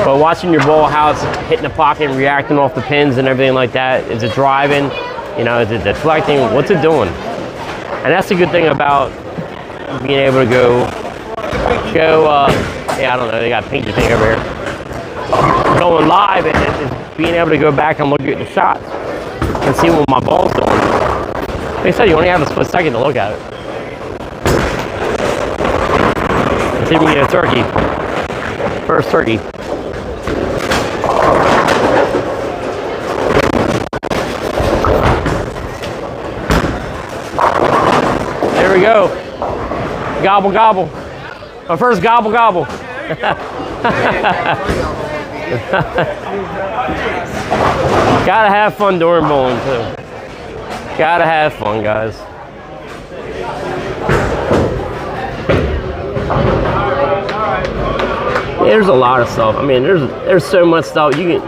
Speaker 2: But watching your ball, how it's hitting the pocket and reacting off the pins and everything like that, is it driving? You know, is it deflecting? What's it doing? And that's the good thing about being able to go, yeah, I don't know, they got painted thing over here. Going live and being able to go back and look at the shots and see what my ball's doing. Like I said, you only have a split second to look at it. Let's see if we can get a turkey. First turkey. There we go. Gobble, gobble. My first gobble, gobble. Gotta have fun during bowling too. Gotta have fun, guys. There's a lot of stuff. I mean, there's so much stuff you can.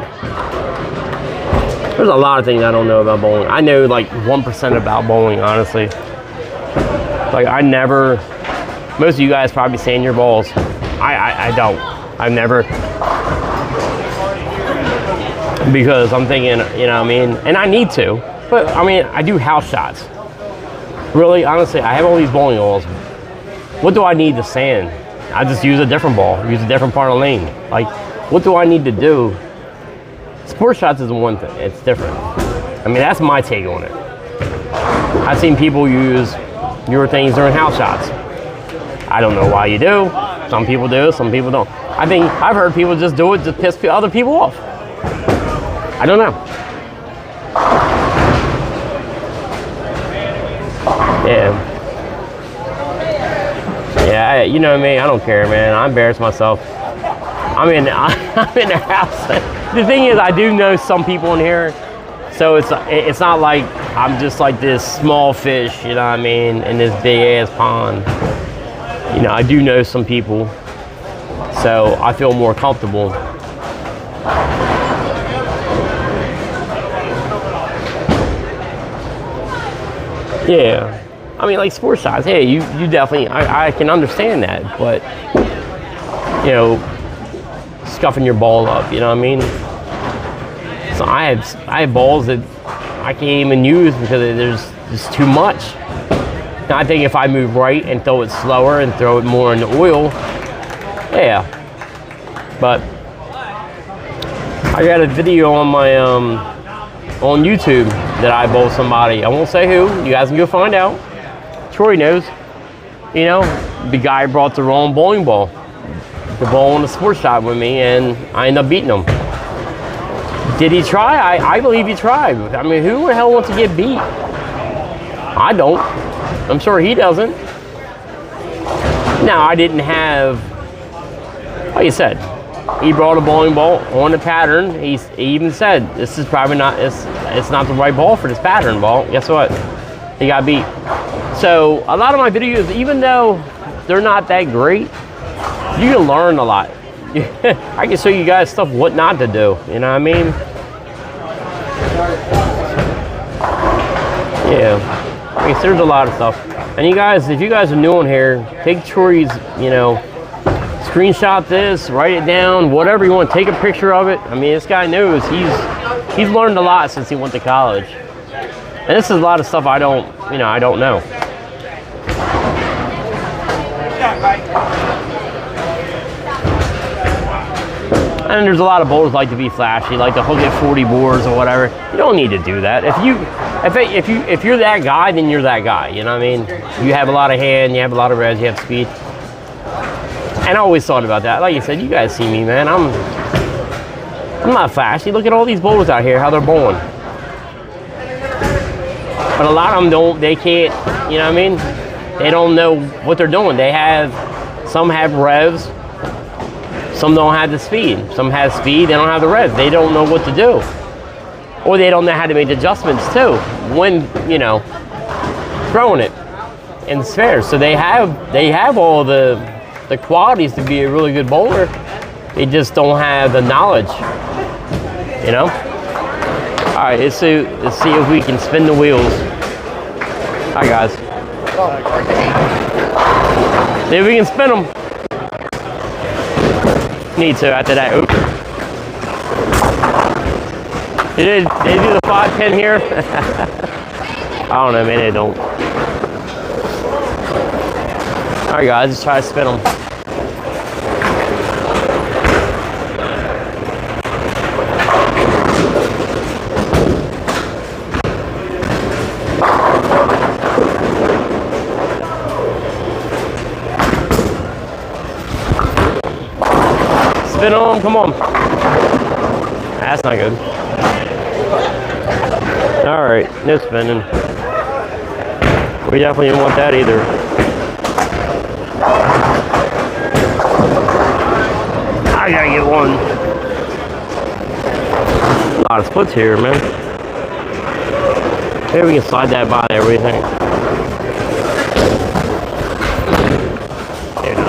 Speaker 2: There's a lot of things I don't know about bowling. I know like 1% about bowling, honestly. Like I never. Most of you guys probably sand your balls. I don't. I've never. Because I'm thinking, you know what I mean? And I need to. But I mean, I do house shots. Really, honestly, I have all these bowling balls. What do I need to sand? I just use a different ball, use a different part of the lane. Like, what do I need to do? Sport shots is one thing, it's different. I mean, that's my take on it. I've seen people use your things during house shots. I don't know why you do. Some people do, some people don't. I think I've heard people just do it to piss other people off. I don't know. Yeah. Yeah, you know me, I don't care, man. I embarrass myself. I'm in their house. The thing is, I do know some people in here, so it's not like I'm just like this small fish, you know what I mean, in this big ass pond. You know, I do know some people, so I feel more comfortable. Yeah. I mean, like sports shots, hey, you definitely, I can understand that, but, you know, scuffing your ball up, you know what I mean? So I have balls that I can't even use because there's just too much. Now, I think if I move right and throw it slower and throw it more in the oil, yeah. But I got a video on my, on YouTube that I bowled somebody. I won't say who, you guys can go find out. Troy knows, you know, the guy brought the wrong bowling ball, the ball on the sports shot with me, and I ended up beating him. Did he try? I believe he tried. I mean, who the hell wants to get beat? I don't. I'm sure he doesn't. Now, I didn't have, like you said, he brought a bowling ball on the pattern. He even said, this is probably not, it's not the right ball for this pattern ball. Guess what? He got beat. So a lot of my videos, even though they're not that great, you can learn a lot. I can show you guys stuff what not to do, you know what I mean? Yeah, I mean, there's a lot of stuff. And you guys, if you guys are new on here, take Troy's, you know, screenshot this, write it down, whatever you want, take a picture of it. I mean, this guy knows, he's learned a lot since he went to college. And this is a lot of stuff I don't know. And there's a lot of bowlers like to be flashy, like to hook at 40 boards or whatever. You don't need to do that. If you're that guy, then you're that guy. You know what I mean? You have a lot of hand, you have a lot of res, you have speed. And I always thought about that. Like you said, you guys see me, man. I'm not flashy. Look at all these bowlers out here, how they're bowling. But a lot of them don't, they can't, you know what I mean? They don't know what they're doing. Some have revs, some don't have the speed. Some have speed, they don't have the revs. They don't know what to do. Or they don't know how to make adjustments too when, you know, throwing it in spheres. So they have all the qualities to be a really good bowler. They just don't have the knowledge, you know? All right, let's see if we can spin the wheels. Hi, guys. See if we can spin them. Need to after that. Oops. They do the 5-10 here? I don't know, maybe they don't. All right, guys, let's try to spin them. Spin them, come on. That's not good. All right, no spinning. We definitely didn't want that either. I gotta get one. A lot of splits here, man. Maybe we can slide that by there, what do you think? There you go.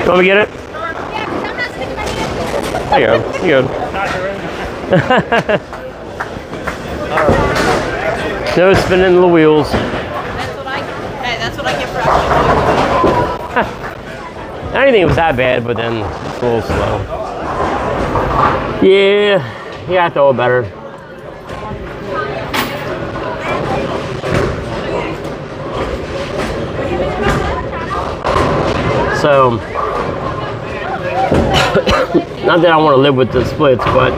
Speaker 2: You want me to get it? There you go. You good. No spinning the wheels.
Speaker 4: That's what I get for actually.
Speaker 2: I didn't think it was that bad, but then it's a little slow. Yeah, I throw it better. So, not that I want to live with the splits, but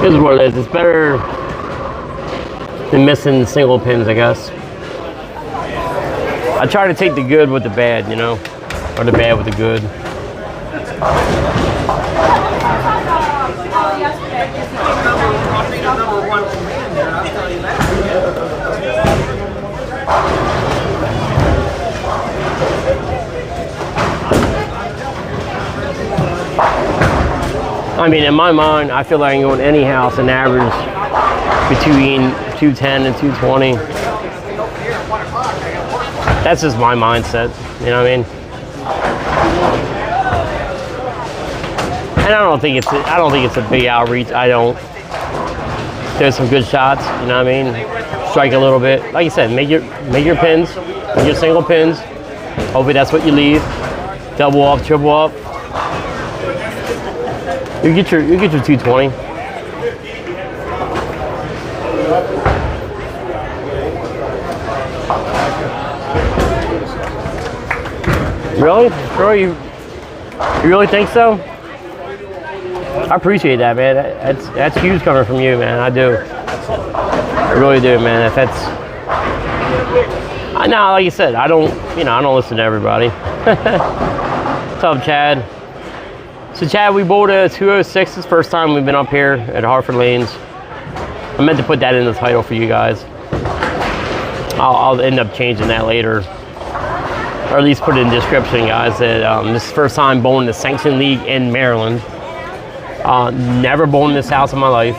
Speaker 2: this is what it is. It's better than missing single pins, I guess. I try to take the good with the bad, you know, or the bad with the good. I mean, in my mind, I feel like I can go in any house and average between 210 and 220. That's just my mindset, you know what I mean? And I don't think it's a big outreach. I don't. There's some good shots, you know what I mean? Strike a little bit. Like you said, make your pins, make your single pins. Hopefully that's what you leave. Double up, triple up. You get your 220. Really? Bro, you really think so? I appreciate that, man. That's huge coming from you, man. I do. I really do, man. If that's, I know, like you said, I don't listen to everybody. What's up, Chad? So, Chad, we bowled a 206 this first time we've been up here at Hartford Lanes. I meant to put that in the title for you guys. I'll end up changing that later. Or at least put it in the description, guys, that this is the first time bowling the Sanctioned League in Maryland. Never bowled in this house in my life.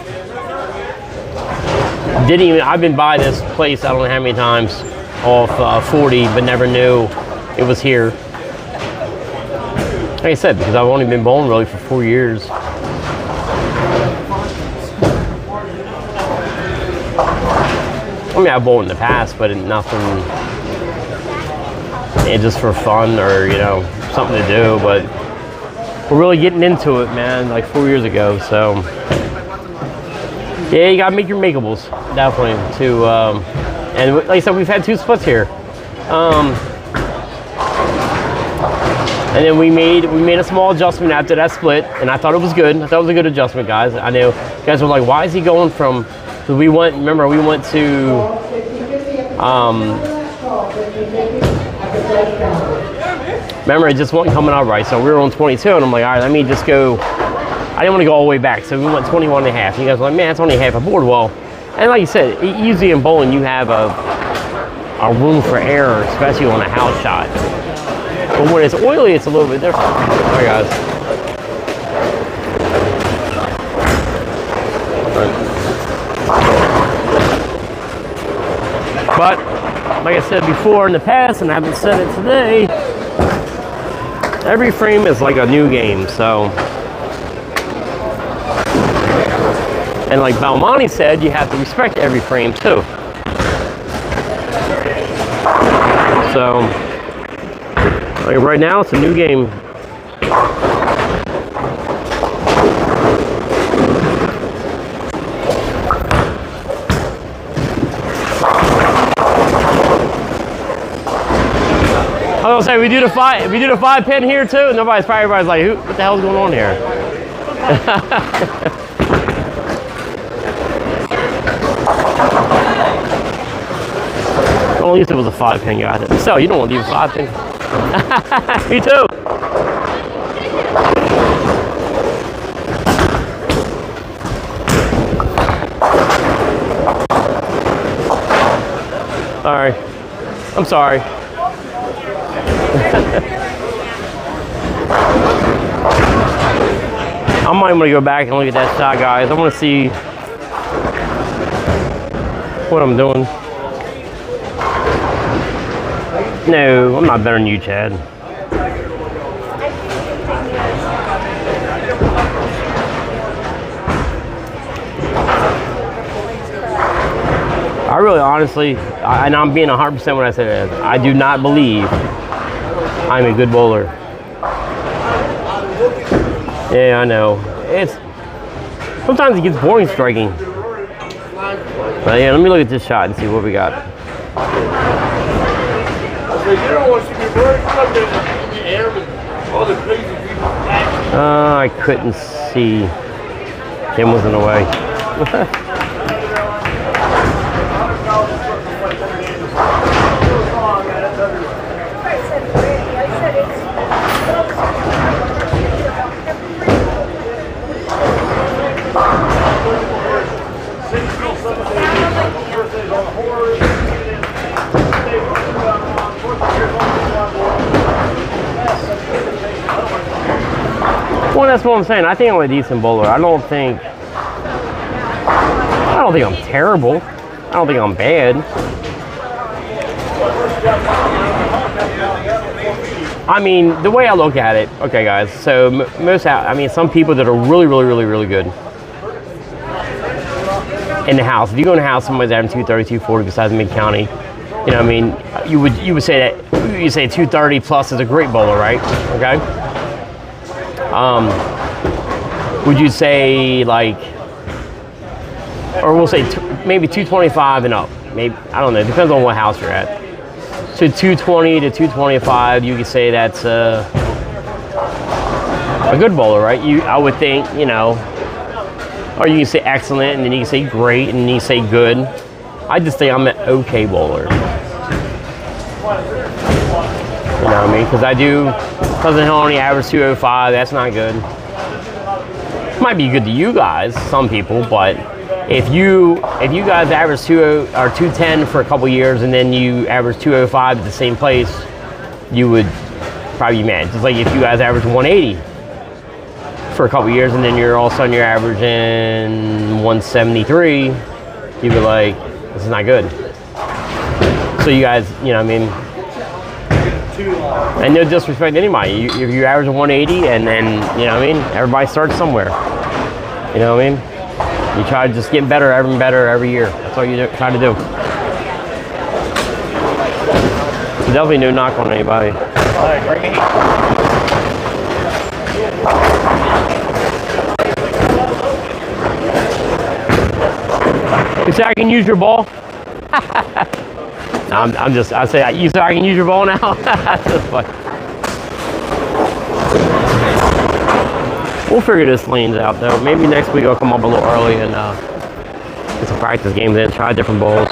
Speaker 2: I've been by this place, I don't know how many times, off 40, but never knew it was here. Like I said, because I've only been bowling really for 4 years. I mean, I've bowled in the past, but nothing, just for fun or, you know, something to do. But we're really getting into it, man, like 4 years ago. So, yeah, you gotta make your makeables, definitely. And like I said, we've had 2 splits here. And then we made a small adjustment after that split, and I thought it was good. I thought it was a good adjustment, guys. I knew you guys were like, why is he going from So we went. Remember, we went to. Remember, it just wasn't coming out right. So we were on 22, and I'm like, all right, let me just go. I didn't want to go all the way back, so we went 21 and a half. You guys were like, man, it's only half a board. Well, and like you said, usually in bowling, you have a room for error, especially on a house shot. But when it's oily, it's a little bit different. All right, guys. But, like I said before in the past, and I haven't said it today, every frame is like a new game, so. And like Balmonte said, you have to respect every frame too. So, like right now, it's a new game. I was gonna say we do the five pin here too. Everybody's like, what the hell's going on here? Well, at least it was a 5 pin, guys. So you don't want to leave a 5 pin. Me too. Sorry. I'm sorry. I might want to go back and look at that shot, guys. I want to see what I'm doing. No, I'm not better than you, Chad. I really, honestly, and I'm being 100% when I say that, I do not believe I'm a good bowler. Yeah, I know. Sometimes it gets boring striking. But yeah, let me look at this shot and see what we got. I couldn't see. Tim was in the way. Well, that's what I'm saying. I think I'm a decent bowler. I don't think I'm terrible. I don't think I'm bad. I mean, the way I look at it, okay, guys. So some people that are really, really, really, really good in the house. If you go in the house, somebody's averaging 230, 240 besides mid-county. You know, I mean, you would say that you say 230 plus is a great bowler, right? Okay. Would you say like, or we'll say maybe 225 and up? Maybe, I don't know. It depends on what house you're at. So 220 to 225, you could say that's a good bowler, right? I would think, you know, or you can say excellent, and then you can say great, and then you can say good. I just think I'm an okay bowler. You know what I mean? Because I do Pleasant Hill only average 205. That's not good. Might be good to you guys, some people, but if you guys average 210 for a couple years and then you average 205 at the same place, you would probably be mad. Just like if you guys average 180 for a couple years and then all of a sudden you're averaging 173, you'd be like, this is not good. So you guys, you know what I mean? And no disrespect to anybody. If you average 180 and then, you know what I mean? Everybody starts somewhere. You know what I mean? You try to just get better every year. That's all you try to do. Definitely no knock on anybody.
Speaker 6: I agree.
Speaker 2: You say I can use your ball? I say, you say I can use your ball now? That's just funny. We'll figure this lanes out though. Maybe next week I'll come up a little early and It's a practice game. Then try different bowls.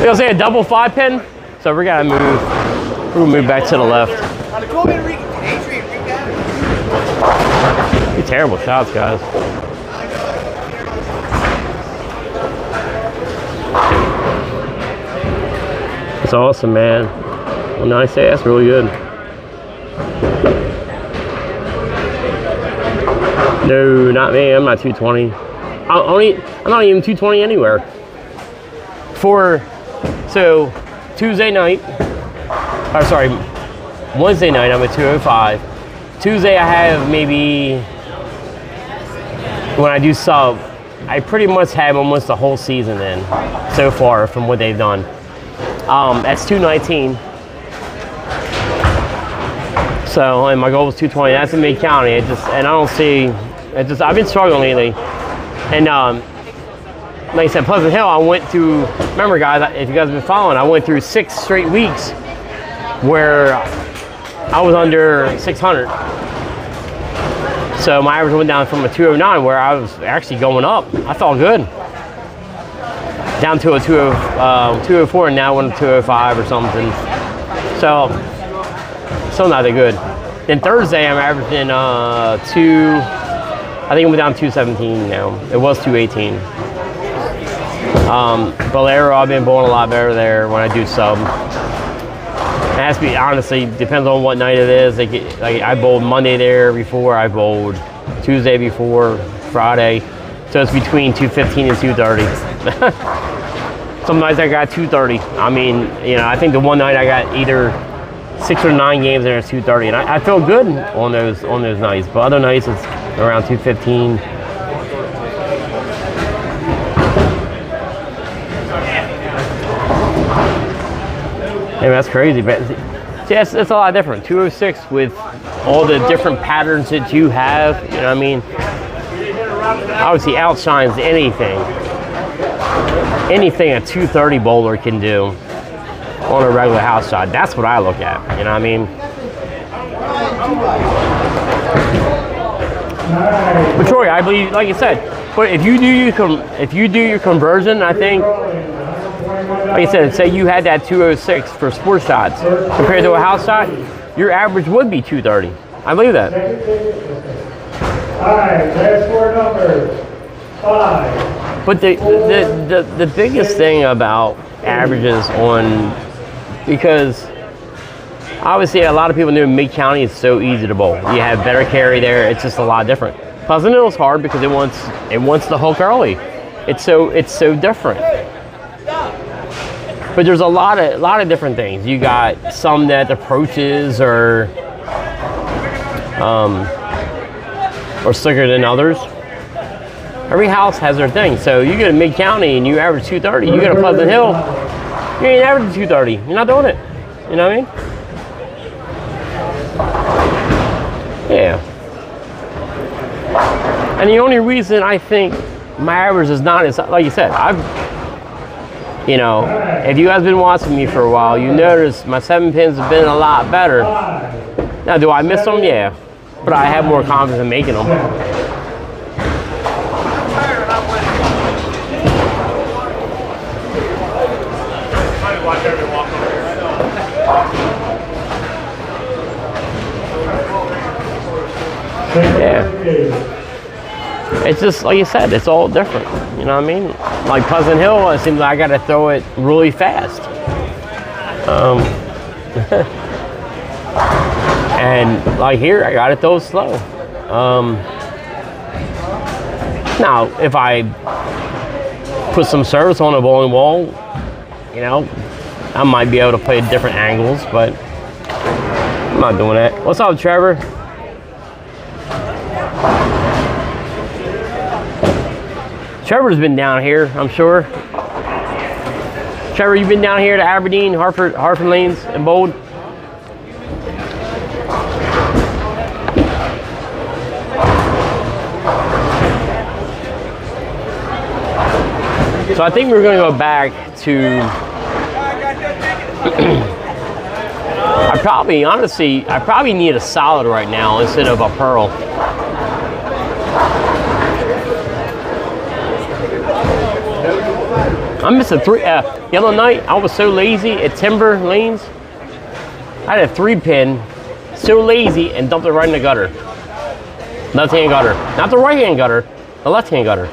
Speaker 2: You'll say a double 5-pin, so we gotta move. We'll move back to the left. Two terrible shots, guys. That's awesome, man. Well, nice ass, really good. No, not me. I'm not 220. I'm not even 220 anywhere. So Tuesday night, or sorry, Wednesday night I'm at 205. Tuesday I have maybe, when I do sub, I pretty much have almost the whole season in so far from what they've done. That's 219. So, and my goal was 220. That's in Mid County. And I don't see, I've been struggling lately. And like I said, Pleasant Hill, I went through, remember guys, if you guys have been following, I went through 6 straight weeks where I was under 600. So my average went down from a 209 where I was actually going up. I felt good. Down to a 204 and now went to 205 or something. So, still not that good. Then Thursday I'm averaging I think it went down to 217 now. It was 218. Bolero, I've been bowling a lot better there when I do sub. It has to be, honestly, depends on what night it is. Like I bowled Monday there before, I bowled Tuesday before, Friday. So it's between 215 and 230. Some nights I got 230. I mean, you know, I think the one night I got either 6 or 9 games and it's 230, and I feel good on those nights. But other nights it's around 215. And that's crazy, but see, it's a lot different. 206 with all the different patterns that you have. You know what I mean? Obviously, outshines anything a 230 bowler can do on a regular house shot. That's what I look at. You know what I mean? But Troy, I believe, like you said, but if you do your conversion, I think, like I said, say you had that 206 for sports shots compared to a house shot, your average would be 230. I believe that.
Speaker 5: All right, last 4 numbers. 5.
Speaker 2: But the biggest thing about averages on, because obviously a lot of people knew Mid County is so easy to bowl. You have better carry there. It's just a lot different. Pleasant Hill is hard because it wants the hook early. It's so different. But there's a lot of different things. You got some that approaches or slicker than others. Every house has their thing. So you go to Mid County and you average 230. You go to Pleasant Hill, you ain't averaging 230. You're not doing it. You know what I mean? Yeah. And the only reason I think my average is not as, like you said, you know, if you guys been watching me for a while, you notice my 7 pins have been a lot better. Now, do I miss them? Yeah. But I have more confidence in making them. Yeah. It's just, like you said, it's all different. You know what I mean? Like Pleasant Hill, it seems like I got to throw it really fast. And like here, I got to throw it slow. Now, if I put some service on a bowling ball, you know, I might be able to play different angles, but I'm not doing that. What's up, Trevor? Trevor's been down here, I'm sure. Trevor, you've been down here to Aberdeen, Hartford Lanes, and Bold. So I think we're going to go back to. I probably need a solid right now instead of a pearl. I'm missing three. The other night, I was so lazy at Timber Lanes. I had a 3-pin, so lazy, and dumped it right in the gutter. Left-hand gutter. Not the right-hand gutter, the left-hand gutter.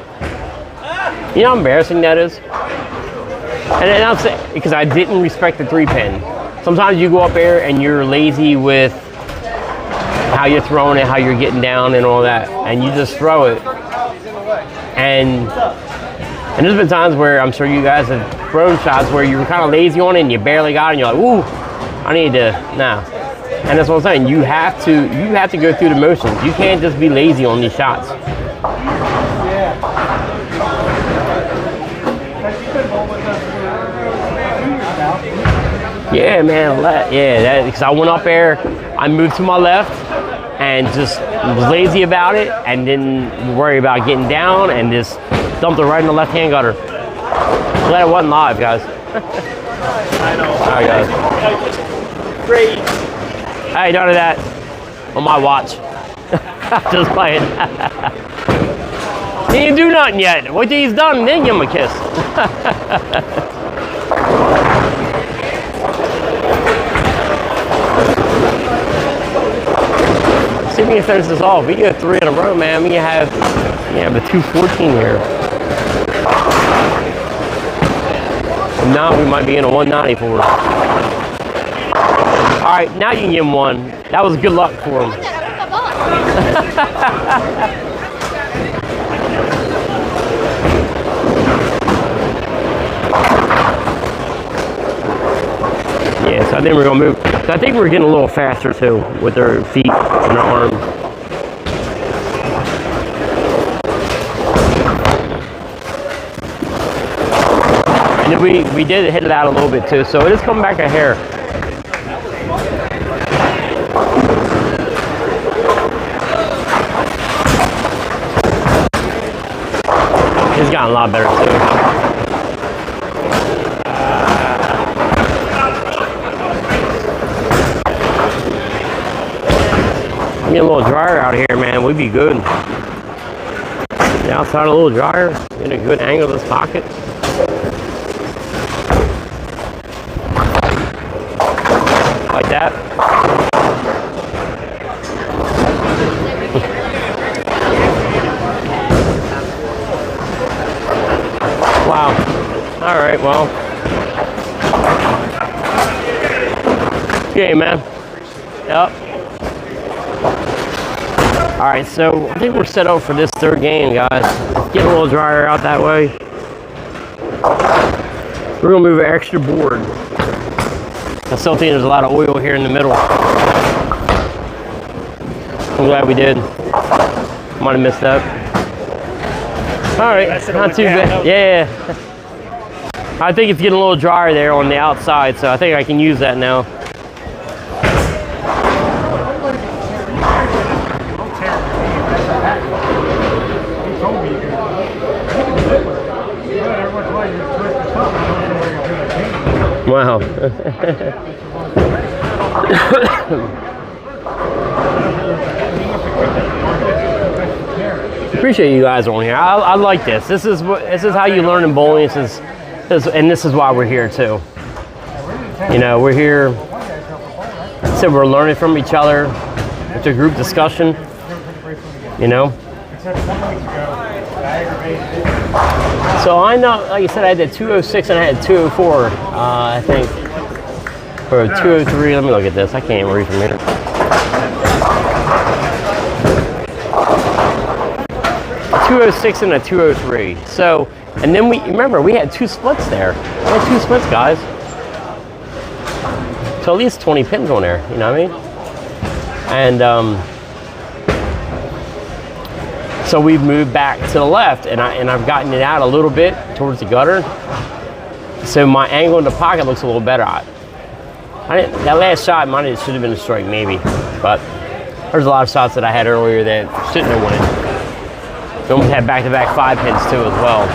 Speaker 2: You know how embarrassing that is? And I'm saying, because I didn't respect the 3-pin. Sometimes you go up there and you're lazy with how you're throwing it, how you're getting down and all that, and you just throw it. And there's been times where I'm sure you guys have thrown shots where you were kind of lazy on it and you barely got it and you're like, ooh, I need to, nah. And that's what I'm saying, you have to go through the motions. You can't just be lazy on these shots. Yeah, man, because I went up there, I moved to my left and just was lazy about it and didn't worry about getting down and just dumped it right in the left-hand gutter. Glad it wasn't live, guys. All right, guys.
Speaker 5: Great.
Speaker 2: I ain't done that on my watch. Just playing. He didn't do nothing yet. Wait till he's done, then give him a kiss. See if we can finish this off. We get 3 in a row, man. We have the 214 here. If not, we might be in a 194. All right, now you can give him one. That was good luck for him. Yeah, so I think we're gonna move. So I think we're getting a little faster too with our feet and our arms. And then we did hit it out a little bit too, so it is coming back a hair. It's gotten a lot better too. Get a little dryer out here, man. We'd be good. The outside a little dryer. Get a good angle of this pocket. Like that. Wow. All right, well. Okay, man. Yep. All right, so I think we're set up for this third game, guys. Let's get a little dryer out that way. We're gonna move an extra board. I still think there's a lot of oil here in the middle. I'm glad we did. Might have missed that. All right, not too bad. Yeah. I think it's getting a little drier there on the outside, so I think I can use that now. Wow. Appreciate you guys on here. I like this. This is how you learn in bowling. This is why we're here too. You know, we're here. So we're learning from each other. It's a group discussion. You know. So I know, like I said, I had the 206 and I had 204, I think. Or 203, let me look at this. I can't even read from here. A 206 and a 203. So, and then we had 2 splits there. We had 2 splits, guys. So at least 20 pins on there, you know what I mean? And, so we've moved back to the left, and I've gotten it out a little bit towards the gutter. So my angle in the pocket looks a little better. That last shot should have been a strike maybe, but there's a lot of shots that I had earlier that shouldn't have went. We almost had back-to-back 5 pins too as well.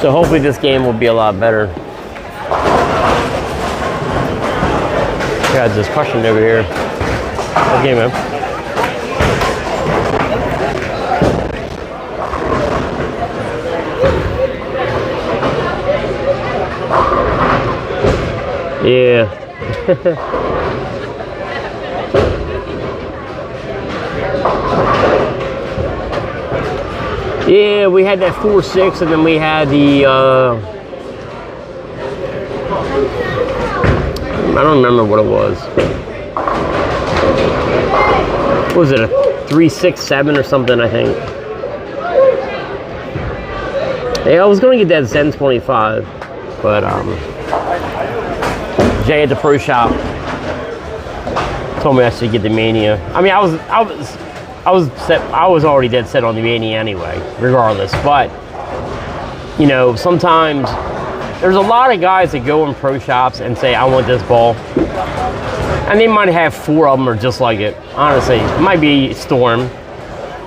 Speaker 2: So hopefully this game will be a lot better. Got this question over here. Okay, man. Yeah. Yeah, we had that 4-6, and then we had the, I don't remember what it was. What was it, a 3-6-7 or something, I think? Yeah, I was going to get that Zen 25, but Jay at the pro shop told me I should get the Mania. I mean, I was already dead set on the Mania anyway, regardless. But you know, sometimes there's a lot of guys that go in pro shops and say, "I want this ball," and they might have 4 of them are just like it. Honestly, it might be Storm,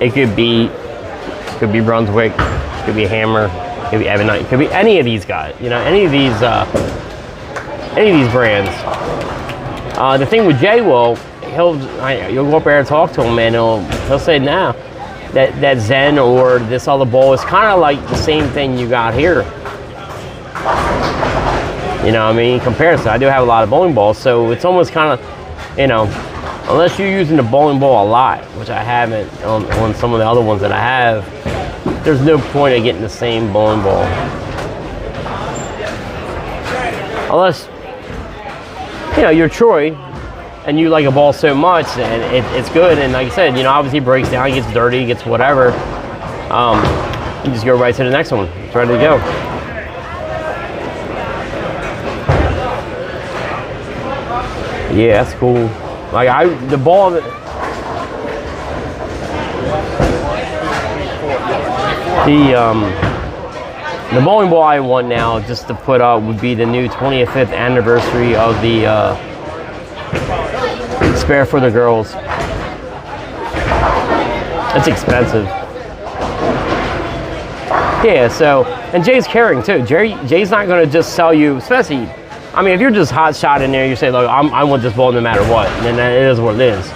Speaker 2: it could be Brunswick, it could be Hammer, it could be Ebonite, it could be any of these guys. You know, any of these brands. The thing with Jay, well, you'll go up there and talk to him, and he'll say, "Nah, that Zen or this other ball is kind of like the same thing you got here." You know what I mean? In comparison, I do have a lot of bowling balls, so it's almost kind of, you know, unless you're using the bowling ball a lot, which I haven't on some of the other ones that I have, there's no point of getting the same bowling ball. Unless, you know, you're Troy and you like a ball so much and it's good, and like I said, you know, obviously it breaks down, it gets dirty, it gets whatever, you just go right to the next one. It's ready to go. Yeah, that's cool. Like the ball the bowling ball I want now just to put up would be the new 25th anniversary of the Spare for the Girls. It's expensive. Yeah, so, and Jay's caring too. Jay's not gonna just sell you, especially, I mean, if you're just hot shot in there, you say, look, I want this ball no matter what, and then it is what it is.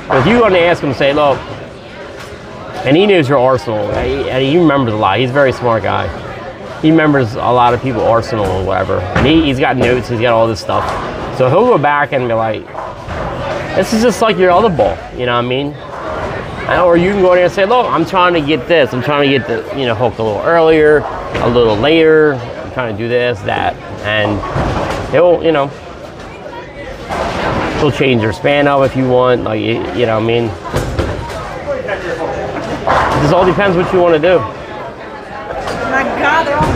Speaker 2: But if you want to ask him, say, look, and he knows your arsenal, and he remembers a lot. He's a very smart guy. He remembers a lot of people arsenal or whatever. And he's got notes, he's got all this stuff. So he'll go back and be like, this is just like your other ball, you know what I mean? Or you can go in there and say, look, I'm trying to get this. I'm trying to get the, you know, hooked a little earlier, a little later. I'm trying to do this, that. And he'll, you know, he'll change your span up if you want. Like, you know what I mean? It just all depends what you want to do.
Speaker 7: My God, they're all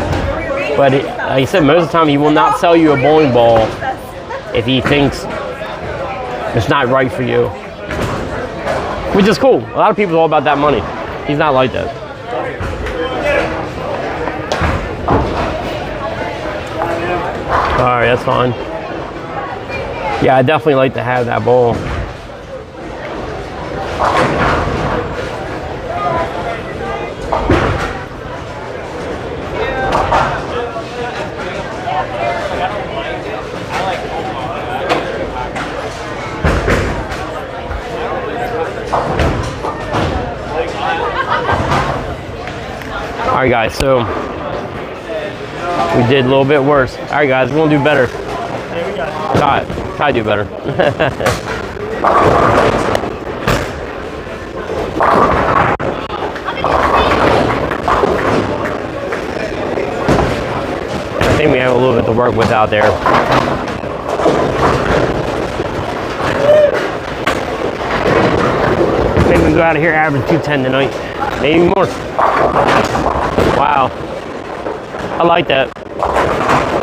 Speaker 7: moving.
Speaker 2: But like I said, most of the time he will not sell you a bowling ball if he thinks it's not right for you. Which is cool. A lot of people are all about that money. He's not like that. Alright, that's fine. Yeah, I definitely like to have that ball. Alright guys, so we did a little bit worse. Alright guys, we're gonna do better. Try to do better. I think we have a little bit to work with out there. Maybe we go out of here average 210 tonight. Maybe more. Wow. I like that.
Speaker 4: You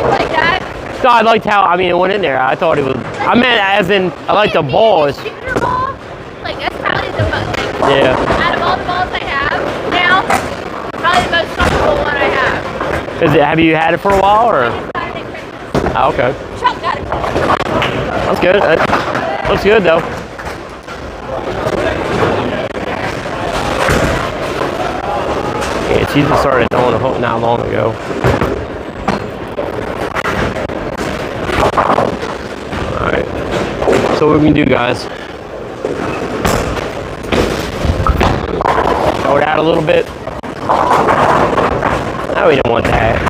Speaker 4: like that?
Speaker 2: No, I liked how, I mean, it went in there. I thought it was, I meant as in, I like the ball.
Speaker 4: Shooter ball? Like, that's probably the most, like,
Speaker 2: Yeah.
Speaker 4: out of all the balls I have now, probably the most comfortable one I have.
Speaker 2: Have you had it for a while, or? Oh, okay.
Speaker 4: Chuck got it.
Speaker 2: That's good. That looks good, though. Yeah, She just started throwing a hook not long ago. Alright. So what we can do, guys. Throw it out a little bit. No, we don't want that.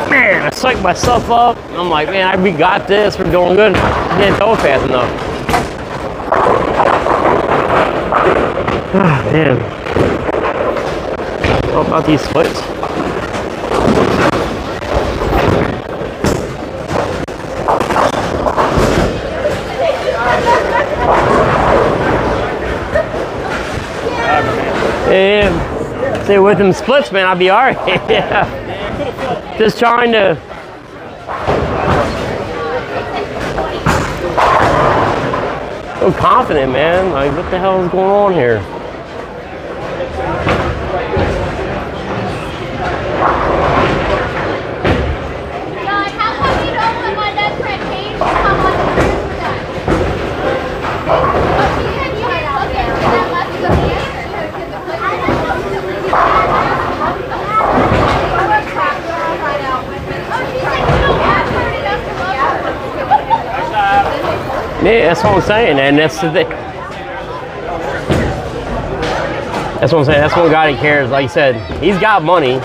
Speaker 2: Man, I psyched myself up. I'm like, man, we got this. We're doing good. I didn't throw it fast enough. Damn. What about these splits? Yeah. See, with them splits, man, I'll be all right. Yeah. Just trying to. So confident, man. Like, what the hell is going on here?
Speaker 8: John, how come you don't want my best friend Paige to come on the cruise with us? Oh, she said you had out there. That must be the answer.
Speaker 2: Yeah, that's what I'm saying, and that's the thing. That's what I'm saying. That's one guy that cares. Like you said, he's got money.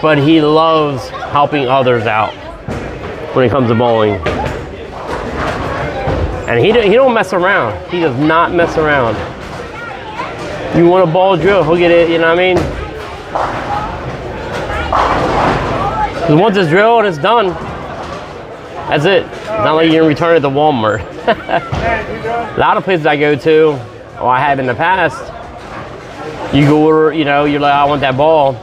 Speaker 2: But he loves helping others out when it comes to bowling. And he don't mess around. He does not mess around. You want a ball drill, he'll get it. You know what I mean? Because once it's drilled and it's done, that's it. It's not like you can return it to Walmart. A lot of places I go to, or I have in the past, you go order, you're like, I want that ball.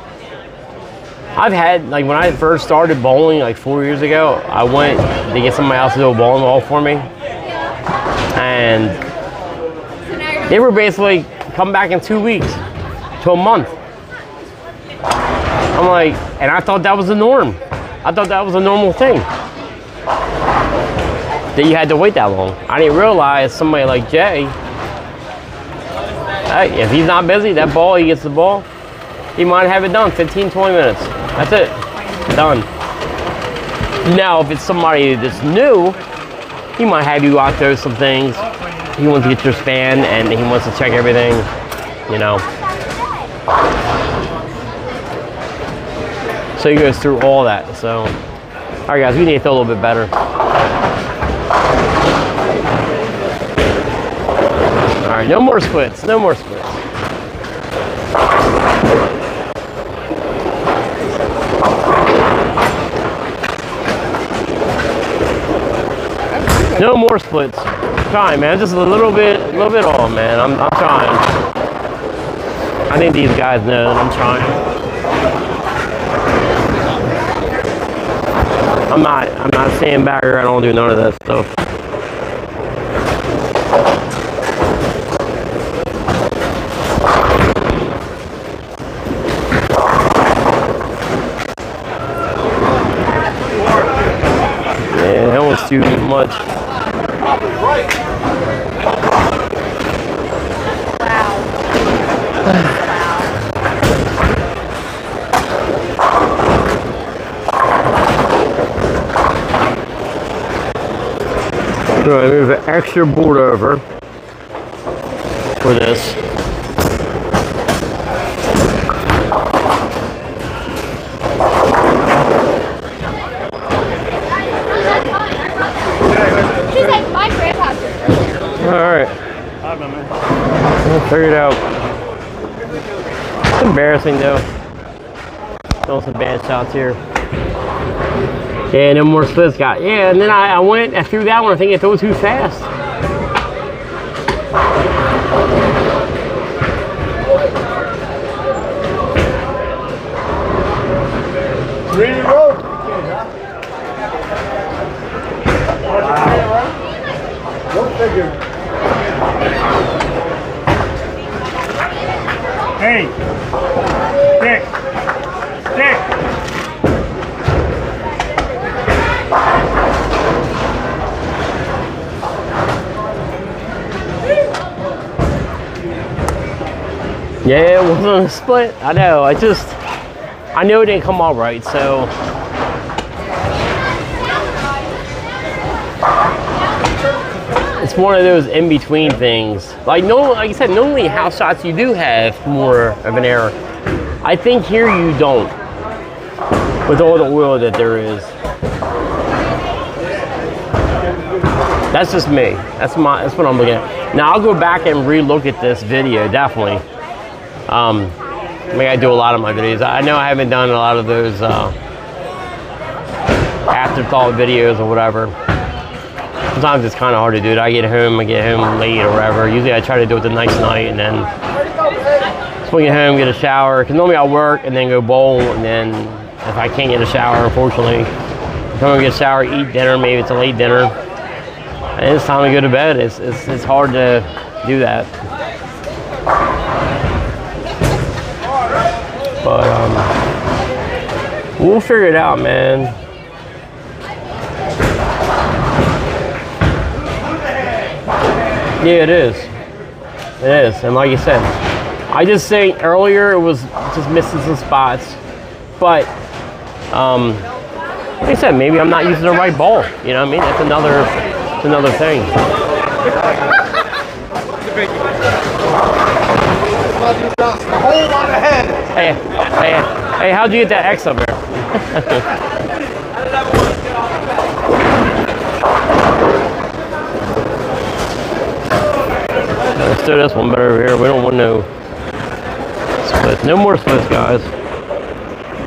Speaker 2: I've had, like when I first started bowling like 4 years ago, I went to get somebody else to do a bowling ball for me. And they were basically come back in 2 weeks to a month. I'm like, and I thought that was the norm. I thought that was a normal thing. That you had to wait that long. I didn't realize somebody like Jay, hey, if he's not busy, that ball, he gets the ball, he might have it done 15, 20 minutes. That's it. Done. Now, if it's somebody that's new, he might have you out there some things. He wants to get your span and he wants to check everything, So he goes through all that. So, all right, guys, we need to throw a little bit better. All right, no more splits. No more splits. No more splits. I'm trying, man. Just a little bit all, man. I'm trying. I think these guys know that I'm trying. I'm not a sandbagger. I don't do none of that stuff. Yeah, that one's too much. So I move an extra board over for this.
Speaker 8: She's like my grandpa's.
Speaker 2: Alright. We'll figure it out. It's embarrassing though. Throwing some bad shots here. Yeah, no more splits got. Yeah, and then I threw that one. I think I threw it too fast.
Speaker 5: Ready to go? Go figure. Hey, Dick.
Speaker 2: Yeah, it wasn't a split. I know. I know it didn't come out right, so. It's one of those in-between things. Like I said, normally house shots you do have more of an error. I think here you don't, with all the oil that there is. That's just me. That's what I'm looking at. Now I'll go back and re-look at this video, definitely. I do a lot of my videos. I know I haven't done a lot of those afterthought videos or whatever. Sometimes it's kind of hard to do it. I get home late or whatever. Usually I try to do it the nice night and then swing it home, get a shower. Because normally I'll work and then go bowl, and then if I can't get a shower, unfortunately, come and get a shower, eat dinner. Maybe it's a late dinner, and it's time to go to bed. It's hard to do that. But we'll figure it out, man. Yeah, it is. It is, and like you said, I just say earlier it was just missing some spots, but like I said, maybe I'm not using the right ball. You know what I mean? That's another thing.
Speaker 6: A whole lot ahead.
Speaker 2: Hey, how'd you get that X up there? Let's do this one better over here. We don't want no splits. No more splits, guys.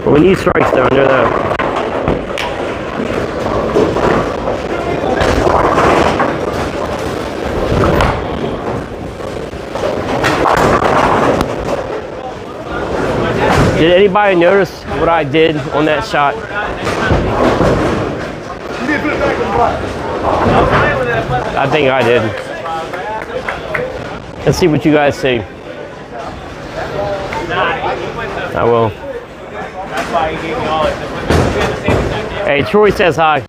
Speaker 2: But we need strikes down there, though. Did anybody notice what I did on that shot? I think I did. Let's see what you guys see. I will. Hey, Troy says hi.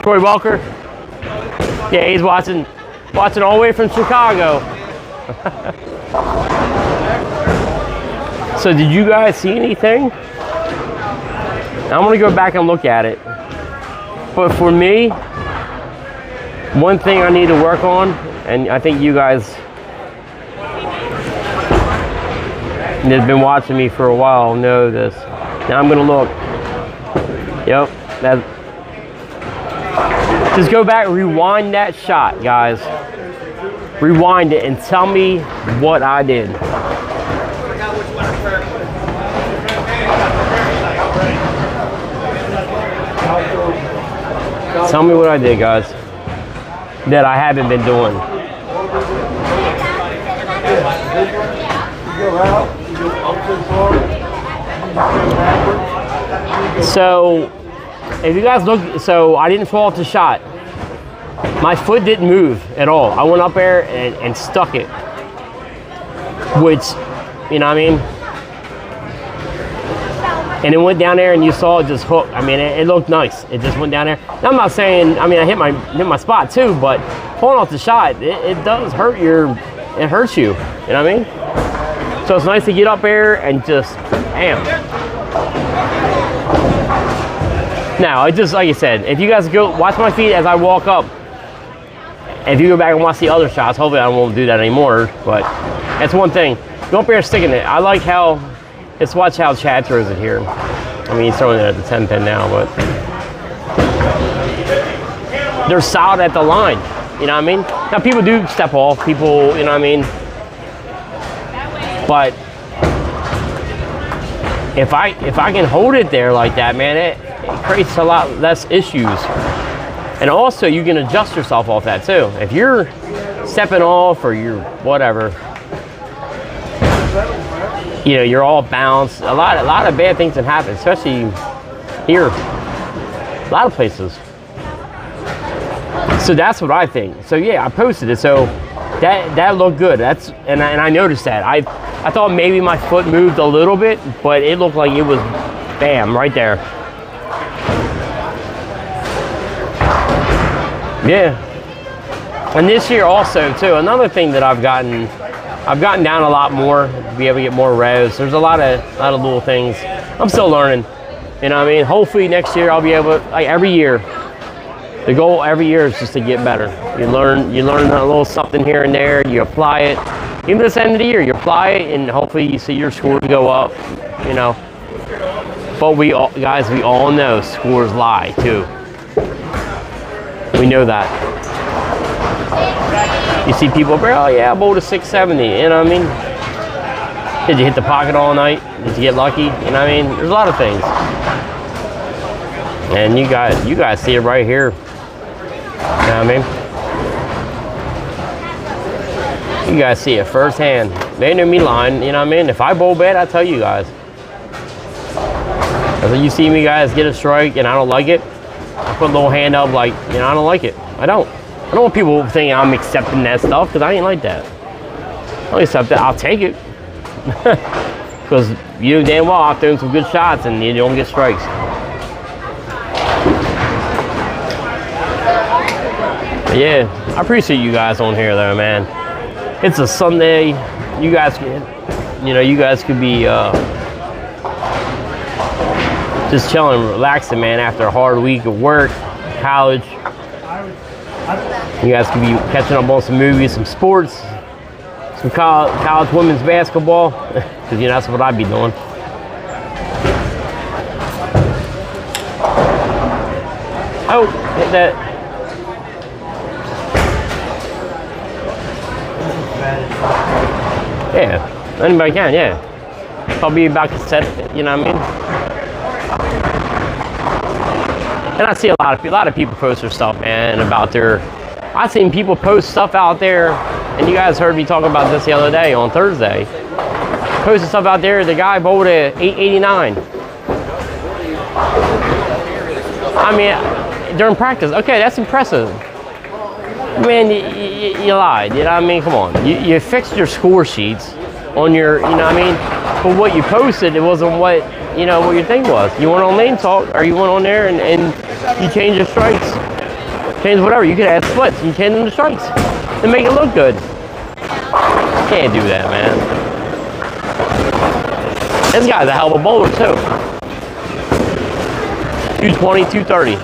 Speaker 2: Troy Walker. Yeah, he's watching all the way from Chicago. So did you guys see anything? I'm gonna go back and look at it. But for me, one thing I need to work on, and I think you guys that have been watching me for a while know this. Now I'm gonna look. Yep, just go back, rewind that shot, guys. Rewind it and tell me what I did. Tell me what I did, guys, that I haven't been doing. So, if you guys look, so I didn't fall off the shot. My foot didn't move at all. I went up there and stuck it, which, you know what I mean? And it went down there and you saw it just hook. I mean, it looked nice. It just went down there. Now, I'm not saying, I mean, I hit my spot too, but pulling off the shot, it does hurt it hurts you. You know what I mean? So it's nice to get up there and just, bam. Now, I just, like I said, if you guys go watch my feet as I walk up, if you go back and watch the other shots, hopefully I won't do that anymore, but that's one thing. Go up there and stick in it. I like how, let's watch how Chad throws it here. I mean, he's throwing it at the 10 pin now, but they're solid at the line. You know what I mean? Now, people do step off. People, you know what I mean? But if I can hold it there like that, man, it creates a lot less issues. And also, you can adjust yourself off that too. If you're stepping off or you're whatever, you know, you're all bounced. A lot of bad things can happen, especially here. A lot of places. So that's what I think. So yeah, I posted it. So that looked good. And I noticed that. I thought maybe my foot moved a little bit, but it looked like it was bam right there. Yeah. And this year also too, another thing that I've I've gotten down a lot more to be able to get more revs. There's a lot of little things. I'm still learning. You know what I mean? Hopefully next year I'll be able to, like every year. The goal every year is just to get better. You learn a little something here and there. You apply it. Even this end of the year, you apply it, and hopefully you see your scores go up. You know. But we all know scores lie too. We know that. You see people, oh yeah, I bowled a 670. You know what I mean? Did you hit the pocket all night? Did you get lucky? You know what I mean? There's a lot of things. And you guys see it right here. You know what I mean? You guys see it firsthand. They knew me lying, you know what I mean? If I bowl bad, I tell you guys. If you see me guys get a strike and I don't like it, I put a little hand up like, you know, I don't like it. I don't want people thinking I'm accepting that stuff, because I ain't like that. I don't accept it. I'll take it. Because you know damn well I'm throwing some good shots and you don't get strikes. But yeah, I appreciate you guys on here though, man. It's a Sunday. You guys could be just chilling, relaxing, man, after a hard week of work, college. You guys could be catching up on some movies, some sports, some college women's basketball, because you know that's what I'd be doing. Oh, hit that. Yeah, anybody can, yeah. Probably about cassette, you know what I mean? And I see a lot of people post their stuff, man, about their. I've seen people post stuff out there, and you guys heard me talk about this the other day on Thursday. Posted stuff out there. The guy bowled at 889. I mean, during practice. Okay, that's impressive. Man, you lied. You know what I mean? Come on. You fixed your score sheets on your. You know what I mean? But what you posted, it wasn't what what your thing was. You went on Lane Talk, or you went on there and you changed your strikes. Change whatever. You could add splits. You change them to strikes to make it look good. Can't do that, man. This guy's a hell of a bowler too. 220, 230.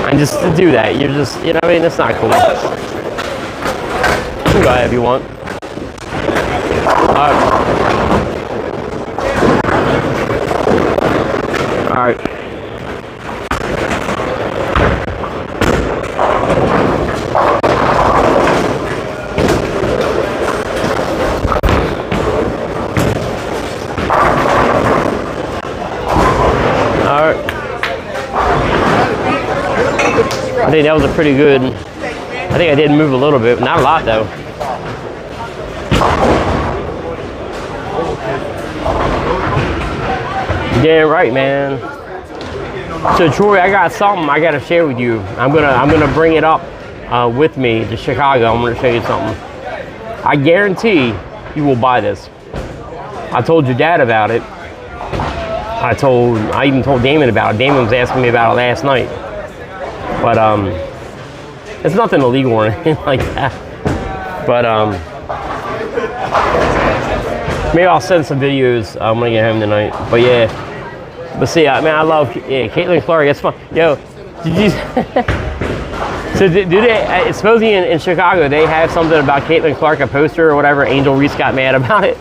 Speaker 2: And just to do that, you're just, you know what I mean? That's not cool. You can go ahead if you want. All right. I think that was a pretty good. I think I did move a little bit, not a lot though. Yeah, right, man. So Troy, I got something I gotta share with you. I'm gonna bring it up with me to Chicago. I'm gonna show you something. I guarantee you will buy this. I told your dad about it. I even told Damon about it. Damon was asking me about it last night. But it's nothing illegal or anything like that. But maybe I'll send some videos when I get home tonight. But yeah, but see, I love Caitlin Clark. It's fun. Yo, did you? So do they? Supposedly in Chicago they have something about Caitlin Clark, a poster or whatever. Angel Reese got mad about it.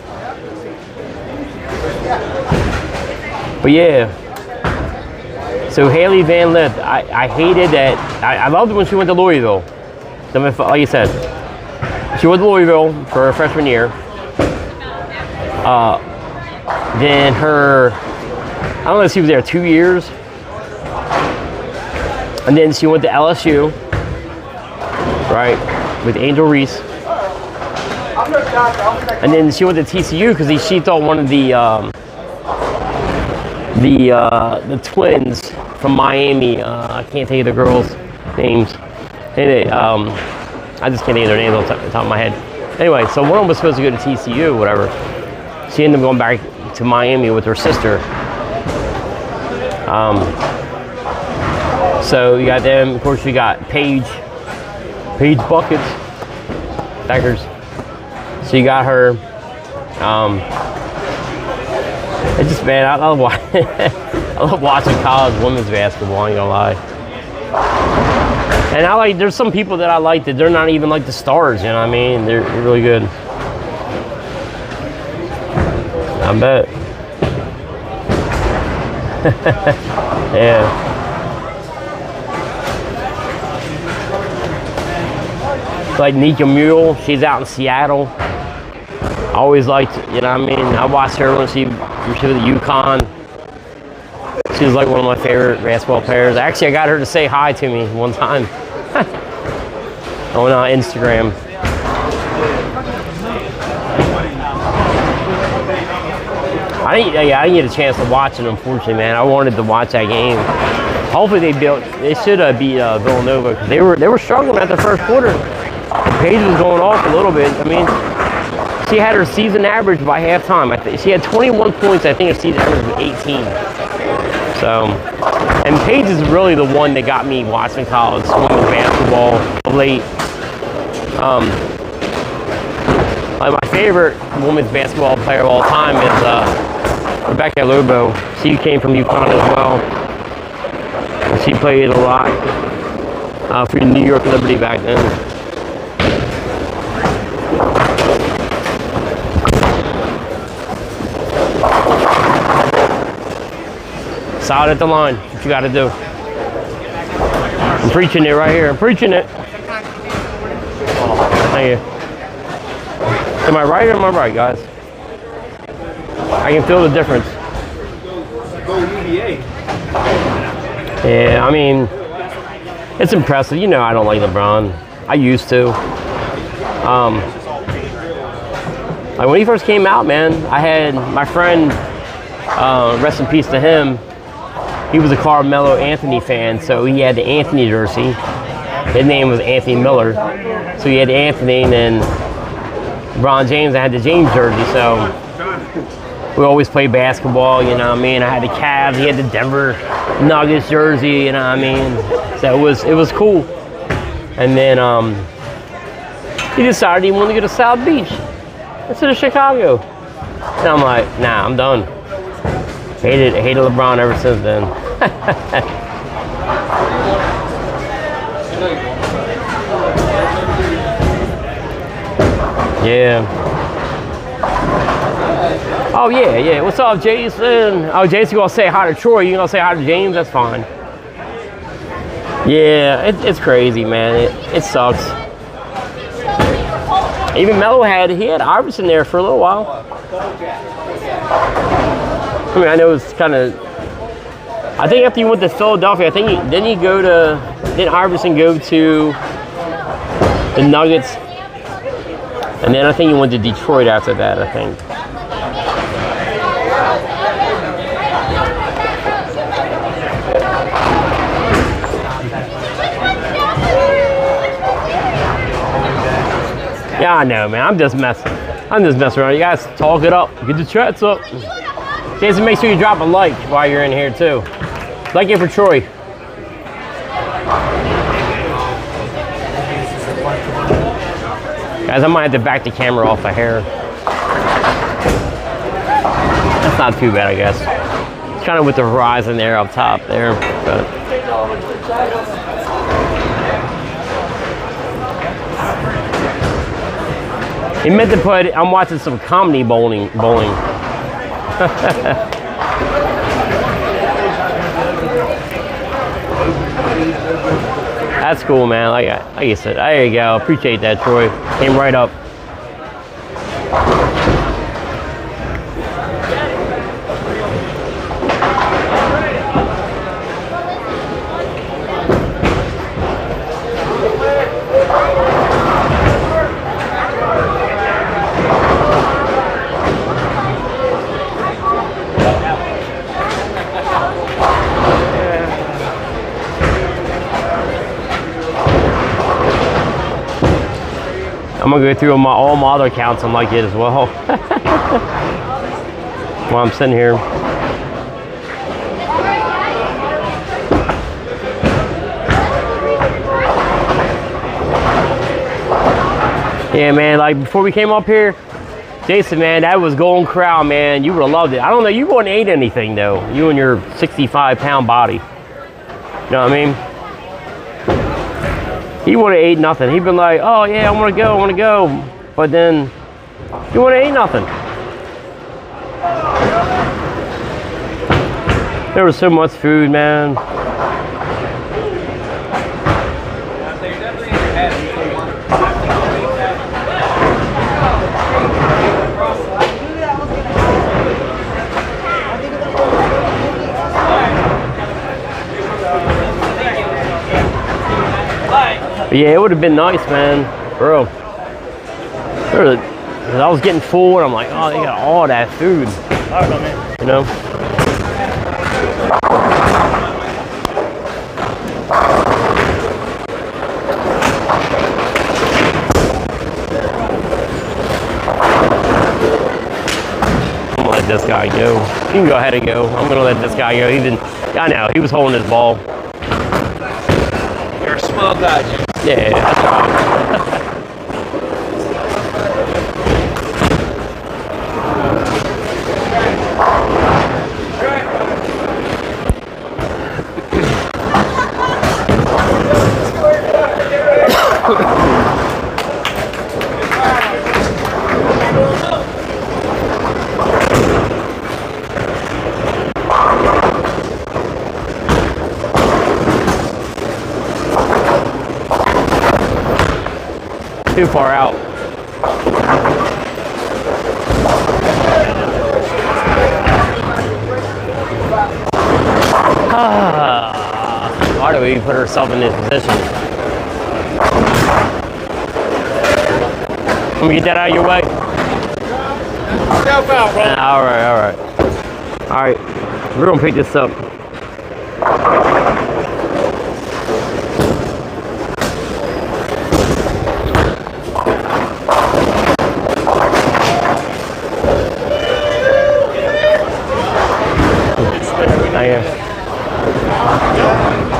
Speaker 2: But yeah. So Haley Van Lith, I hated that. I loved it when she went to Louisville. Like you said, she went to Louisville for her freshman year. Then I don't know if she was there 2 years. And then she went to LSU, right, with Angel Reese. And then she went to TCU because she thought one of the twins from Miami, I can't tell you the girls' names. Anyway, I just can't think of their names off the top of my head. Anyway, so one of them was supposed to go to TCU or whatever. She ended up going back to Miami with her sister. So you got them. Of course, you got Paige Buckets, Deckers. She got her. It's just, man, I love watching. I love watching college women's basketball. I ain't gonna lie. And I like. There's some people that I like that they're not even like the stars. You know what I mean? They're really good. I bet. Yeah. Like Nika Mule, she's out in Seattle. I always liked, you know what I mean? I watched her when she was at UConn. She was like one of my favorite basketball players. Actually, I got her to say hi to me one time on Instagram. I didn't get a chance to watch it, unfortunately, man. I wanted to watch that game. Hopefully they should have beat Villanova, because they were struggling at the first quarter. Paige was going off a little bit. I mean, she had her season average by halftime. I think she had 21 points. I think her season average was 18. So, and Paige is really the one that got me watching college women's basketball of late. Like my favorite women's basketball player of all time is Rebecca Lobo. She came from UConn as well. And she played a lot for New York Liberty back then. Solid at the line. What you got to do? I'm preaching it right here. I'm preaching it. Thank you. Am I right or am I right, guys? I can feel the difference. Yeah, I mean, it's impressive. You know, I don't like LeBron. I used to. Like when he first came out, man, I had my friend, rest in peace to him. He was a Carmelo Anthony fan, so he had the Anthony jersey. His name was Anthony Miller, so he had the Anthony, and then LeBron James, I had the James jersey, so we always played basketball, you know what I mean? I had the Cavs, he had the Denver Nuggets jersey, you know what I mean? So it was cool. And then he decided he wanted to go to South Beach instead of Chicago. And I'm like, nah, I'm done. Hated LeBron ever since then. Yeah. Oh yeah. What's up, Jason? Oh, Jason gonna say hi to Troy. You gonna say hi to James? That's fine. Yeah, it's crazy, man. It sucks. Even Melo had Iverson there for a little while. I mean, I know it's kind of. I think after you went to Philadelphia, didn't Iverson go to the Nuggets? And then I think he went to Detroit after that, I think. Yeah, I know, man. I'm just messing around. You guys talk it up. Get the chats up. Jason, make sure you drop a like while you're in here, too. Like it for Troy. Guys, I might have to back the camera off the hair. That's not too bad, I guess. It's kind of with the horizon there up top there. But. He meant to put, I'm watching some comedy bowling. That's cool, man. Like I said, there you go. Appreciate that, Troy. Came right up. I'm gonna go through all my other accounts and like it as well. While I'm sitting here. Yeah, man, like before we came up here, Jason, man, that was Golden Corral, man. You would have loved it. I don't know, you wouldn't ate anything though. You and your 65-pound body. You know what I mean? He would have ate nothing. He'd been like, oh yeah, I want to go. But then, he would have ate nothing. There was so much food, man. But yeah, it would have been nice, man, bro. I was getting full, and I'm like, oh, they got all that food, you know. I'm gonna let this guy go. You can go ahead and go. I'm gonna let this guy go. I know, he was holding his ball.
Speaker 5: You're a small guy, Jim.
Speaker 2: Yeah, that's right. Too far out. Why do we put ourselves in this position? Let me get that out of your way.
Speaker 5: Help out, bro.
Speaker 2: All right. We're gonna pick this up.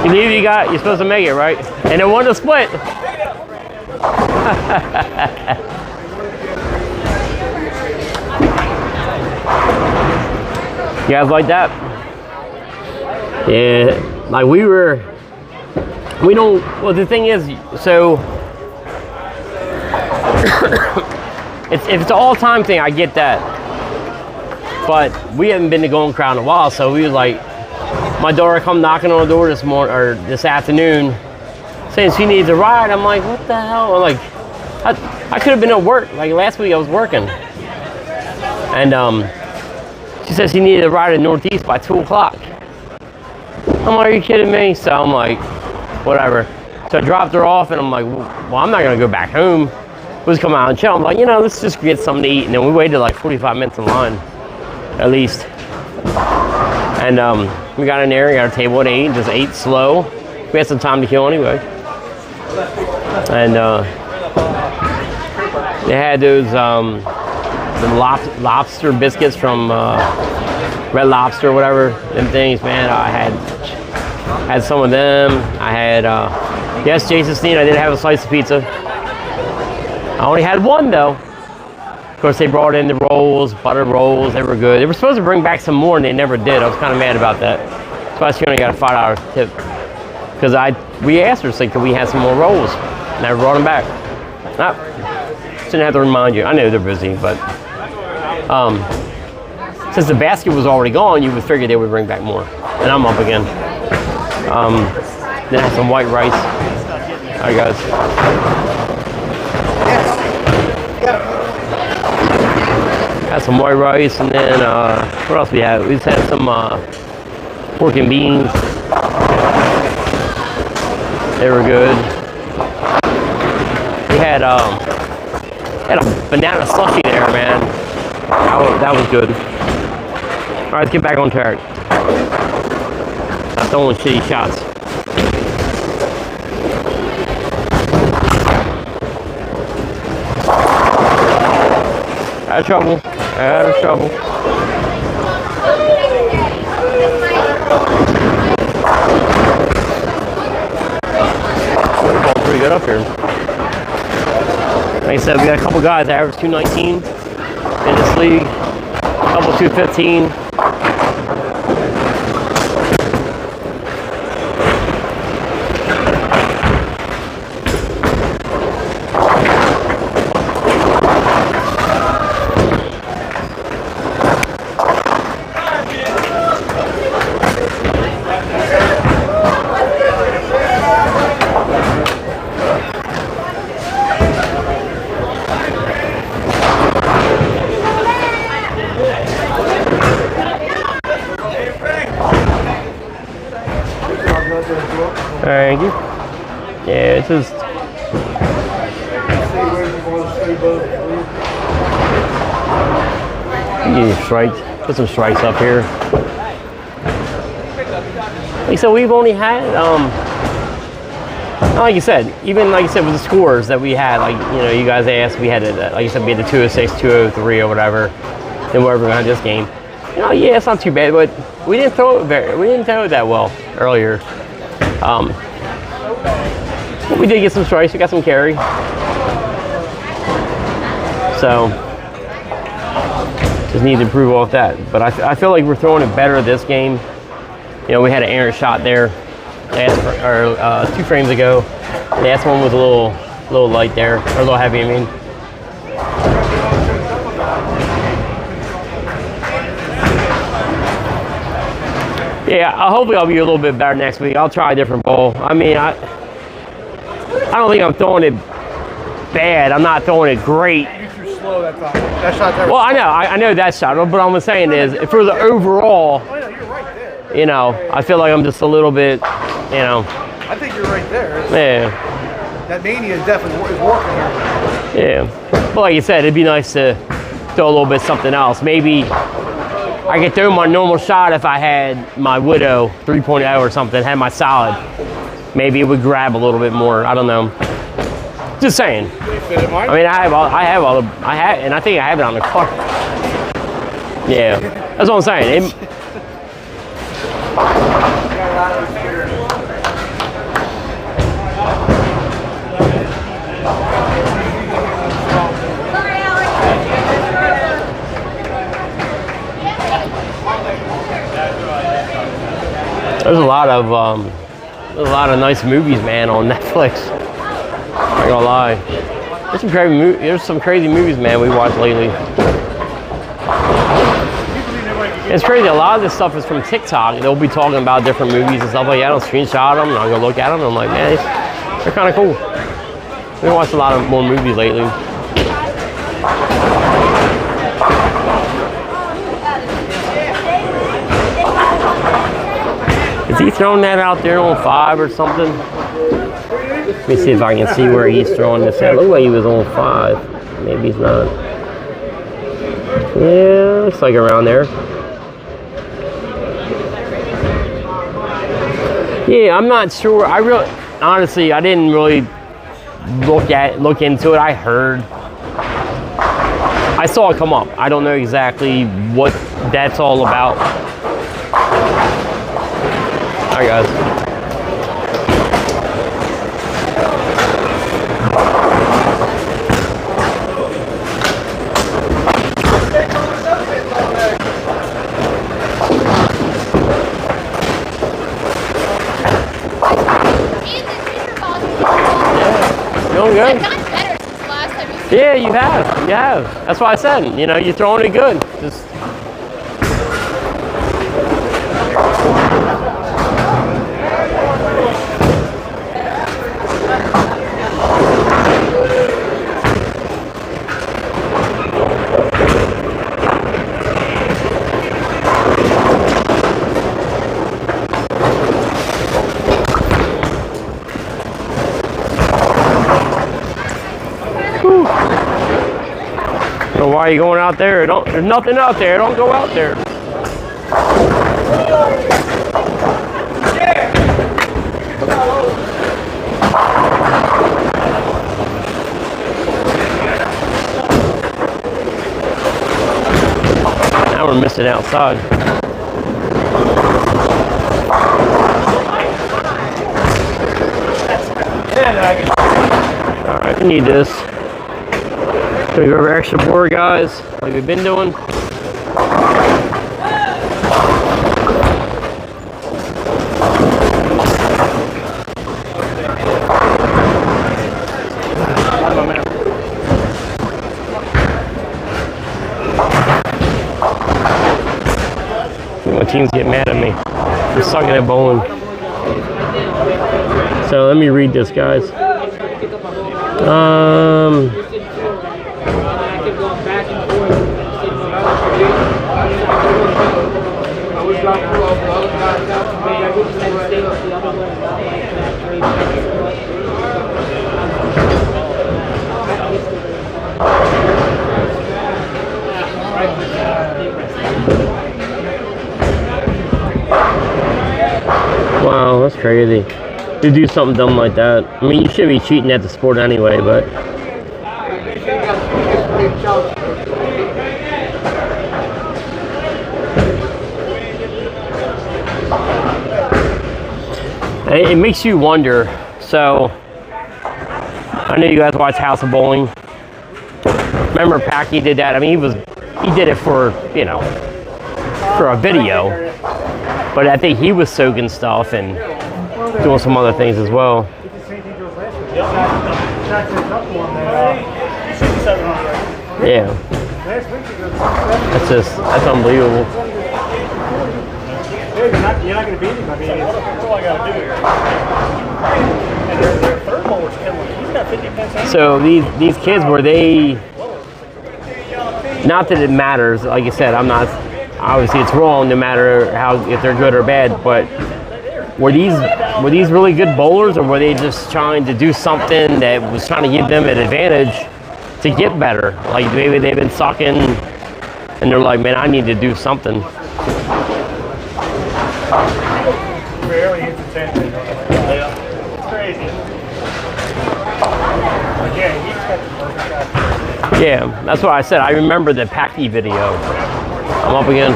Speaker 2: You leave, you're supposed to make it, right? And it won the split. You guys like that? Yeah, like we don't, well the thing is, so, if it's an all-time thing, I get that. But we haven't been to Golden Corral in a while, so we was like, my daughter come knocking on the door this morning or this afternoon, saying she needs a ride. I'm like, what the hell? I'm like, I could have been at work. Like last week I was working, and she said she needed a ride to Northeast by 2 o'clock. I'm like, are you kidding me? So I'm like, whatever. So I dropped her off, and I'm like, well, I'm not gonna go back home. Let's come out and chill. I'm like, let's just get something to eat. And then we waited like 45 minutes in line, at least. And we got in there, got our table at 8, just ate slow. We had some time to kill anyway. And they had those the lobster biscuits from Red Lobster or whatever, them things, man. I had some of them. I had, yes, Jason Steen, I did have a slice of pizza. I only had one though. Of course, they brought in the rolls, buttered rolls. They were good. They were supposed to bring back some more, and they never did. I was kind of mad about that. That's why she only got a $5 tip. Because we asked her, so could we have some more rolls? Never brought them back. Shouldn't have to remind you. I know they're busy, but since the basket was already gone, you would figure they would bring back more. And I'm up again. Then I had some white rice. All right, guys. Had some white rice, and then what else we had? We just had some pork and beans. They were good. We had a banana slushy there, man. That was good. All right, let's get back on track. Not throwing shitty shots. Out of trouble. Out of trouble. We're going pretty good up here. Like I said, we got a couple guys that average 219 in this league, a couple 215. Thank you. Yeah, it's just. You strikes. Put some strikes up here. Like so, we've only had like you said, even like you said with the scores that we had, like you guys asked, we had like you said, we had the 206, 203 or whatever. Then whatever we had this game. Yeah, it's not too bad, but we didn't throw it that well earlier. But we did get some strikes. We got some carry. So just need to improve off that. But I feel like we're throwing it better this game. We had an errant shot there last 2 frames ago. The last one was a little light there, or a little heavy. I mean. Yeah, hopefully I'll be a little bit better next week. I'll try a different ball. I mean, I don't think I'm throwing it bad. I'm not throwing it great.
Speaker 6: You're too slow that time. That shot there.
Speaker 2: Well, I know that shot. But what I'm saying is, for the overall,
Speaker 6: Oh, yeah, you're right there.
Speaker 2: I feel like I'm just a little bit,
Speaker 6: I think you're right there.
Speaker 2: Yeah.
Speaker 6: That mania is definitely working here.
Speaker 2: Yeah. But like you said, it'd be nice to throw a little bit something else. Maybe I could throw my normal shot if I had my Widow 3.0 or something, had my solid. Maybe it would grab a little bit more. I don't know. Just saying. I mean, and I think I have it on the car. Yeah, that's what I'm saying. There's a lot of nice movies, man, on Netflix. I'm not gonna lie. There's some crazy movies, man, we watched lately. It's crazy. A lot of this stuff is from TikTok. They'll be talking about different movies and stuff like that. I'll screenshot them and I'll go look at them. And I'm like, man, they're kind of cool. We watched a lot of more movies lately. Is he throwing that out there on 5 or something? Let me see if I can see where he's throwing this at. Looked like he was on 5. Maybe he's not. Yeah, looks like around there. Yeah, I'm not sure. Honestly, I didn't really look into it. I heard. I saw it come up. I don't know exactly what that's all about. Hi guys. Doing good.
Speaker 8: I've gotten better since the last time you said.
Speaker 2: Yeah, you have. That's why I said, you're throwing it good. Just. Why are you going out there? There's nothing out there. Don't go out there. Now we're missing outside. All right, we need this. So we go over extra board, guys, like we've been doing. My teams get mad at me for sucking at bowling. So let me read this, guys. Wow, that's crazy. To do something dumb like that. I mean, you should be cheating at the sport anyway, but. It makes you wonder. So, I know you guys watch House of Bowling. Remember Packy did that? I mean, he did it for, you know, for a video. But I think he was soaking stuff and doing some other things as well. Yeah. That's unbelievable.
Speaker 3: You're not going to beat him. I mean, that's all I got to do here. And their third bowler's killing him. He's got 50 pence.
Speaker 2: So these kids, were they? Not that it matters. Like you said, I'm not. Obviously, it's wrong no matter if they're good or bad. But were these really good bowlers, or were they just trying to do something that was trying to give them an advantage to get better? Like maybe they've been sucking, and they're like, man, I need to do something.
Speaker 3: Barely hits the 10. It's crazy. Yeah, he's got the perfect shot.
Speaker 2: Yeah, that's what I said. I remember the Packy video. I'm up again.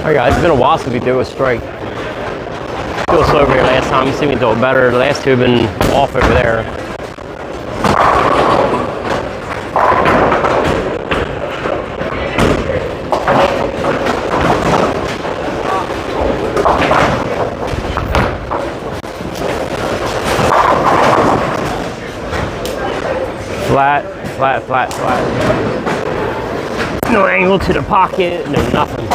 Speaker 2: Alright guys, it's been a while since we threw a strike. Feel slow over here last time. You see me do it better. The last two have been off over there. Flat, flat, flat, flat. No angle to the pocket, no nothing.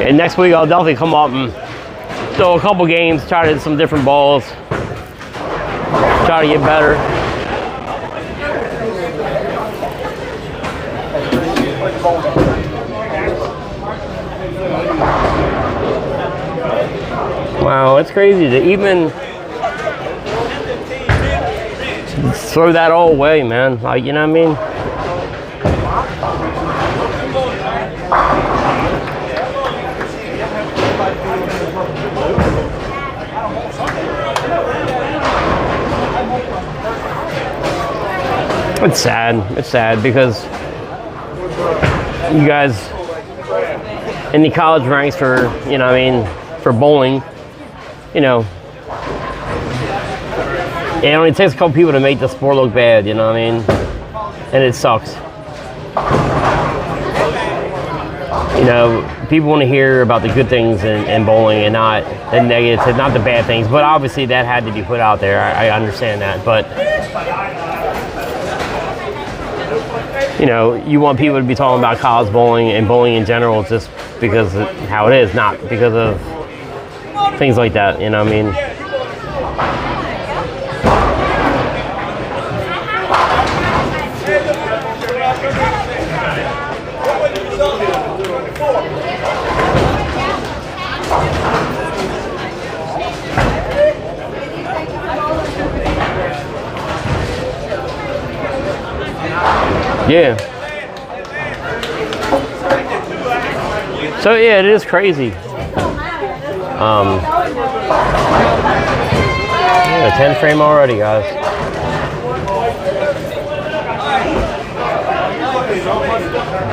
Speaker 2: And next week I'll definitely come up and throw a couple games, try to hit some different balls, try to get better. Wow, it's crazy to even throw that all away, man. Like, you know what I mean? It's sad. It's sad because you guys in the college ranks for, you know what I mean, for bowling, you know, it only takes a couple people to make the sport look bad, you know what I mean? And it sucks. You know, people want to hear about the good things in bowling and not the negative, not the bad things, but obviously that had to be put out there. I understand that, but you know, you want people to be talking about college bowling and bowling in general just because of how it is, not because of things like that, you know what I mean? Yeah. So yeah, it is crazy. Yeah, 10 frame already, guys.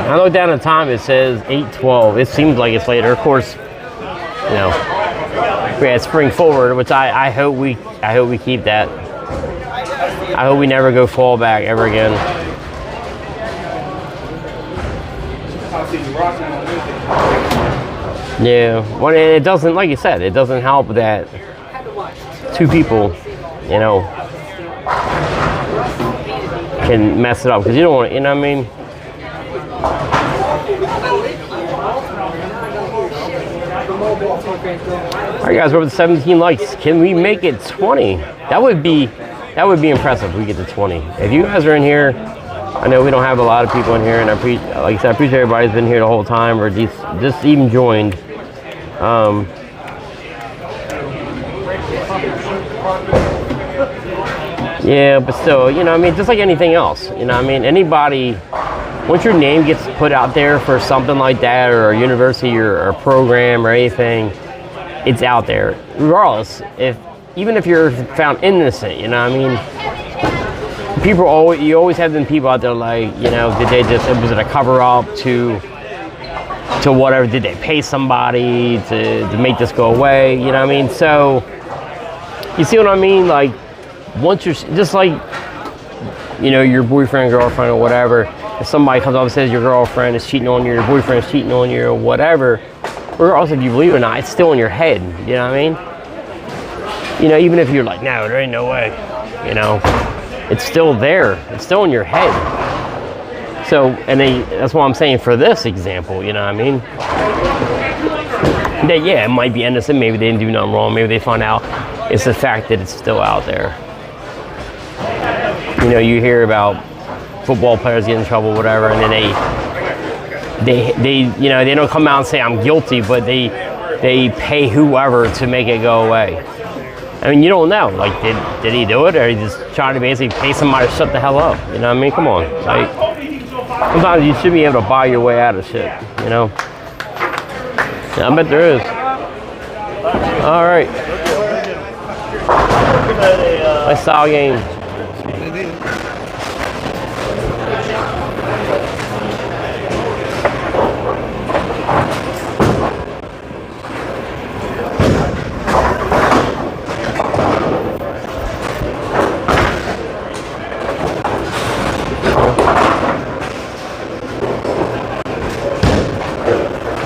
Speaker 2: I look down at the time, it says 8:12. It seems like it's later. Of course, you know, we had spring forward, which I hope we keep that. I hope we never go fall back ever again. Yeah, well, it doesn't, like you said, it doesn't help that 2 people, you know, can mess it up because you don't want, you know what I mean? All right, guys, we're up to 17 likes. Can we make it 20? That would be impressive if we get to 20. If you guys are in here, I know we don't have a lot of people in here, and like I said, I appreciate everybody's been here the whole time or just even joined. Yeah, but still, you know, I mean, just like anything else, you know, I mean, anybody, once your name gets put out there for something like that, or a university or a program or anything, it's out there, regardless. Even if you're found innocent, you know, what I mean, you always have them people out there like, you know, was it a cover up to whatever? Did they pay somebody to make this go away? You know what I mean? So, you see what I mean? Like, once you're, just like, you know, your boyfriend, girlfriend, or whatever, if somebody comes up and says your girlfriend is cheating on you, your boyfriend is cheating on you, or whatever, regardless if you believe it or not, it's still in your head, you know what I mean? You know, even if you're like, no, there ain't no way, you know, it's still there. It's still in your head. So, that's what I'm saying for this example, you know what I mean? That, yeah, it might be innocent. Maybe they didn't do nothing wrong. Maybe they find out. It's the fact that it's still out there. You know, you hear about football players getting in trouble, whatever, and then they you know, they don't come out and say I'm guilty, but they pay whoever to make it go away. I mean, you don't know. Like, did he do it, or he just trying to basically pay somebody to shut the hell up? You know what I mean? Come on. Like, sometimes you should be able to buy your way out of shit, you know? Yeah, I bet there is. All right. Nice style game.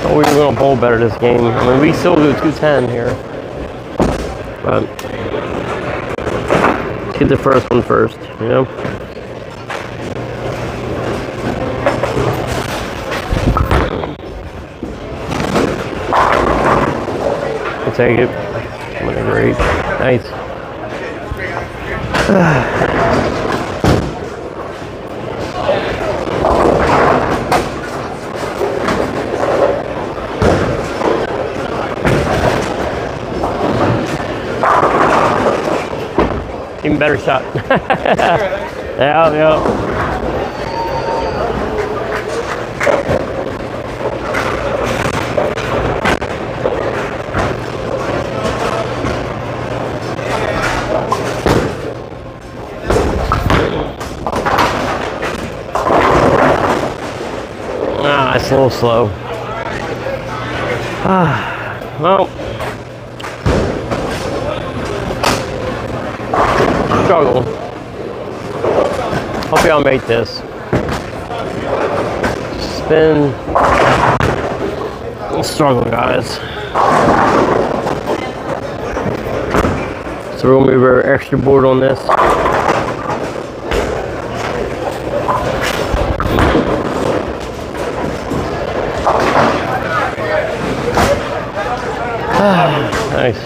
Speaker 2: We were going to bowl better this game. I mean, we still do 210 here. But let's get the first one first, you know? I'll take it. Great. Nice. Even better shot. Yeah. It's a little slow. Well. Struggle. Hope y'all make this. Spin. Struggle, guys. So we're gonna move our extra board on this. Nice.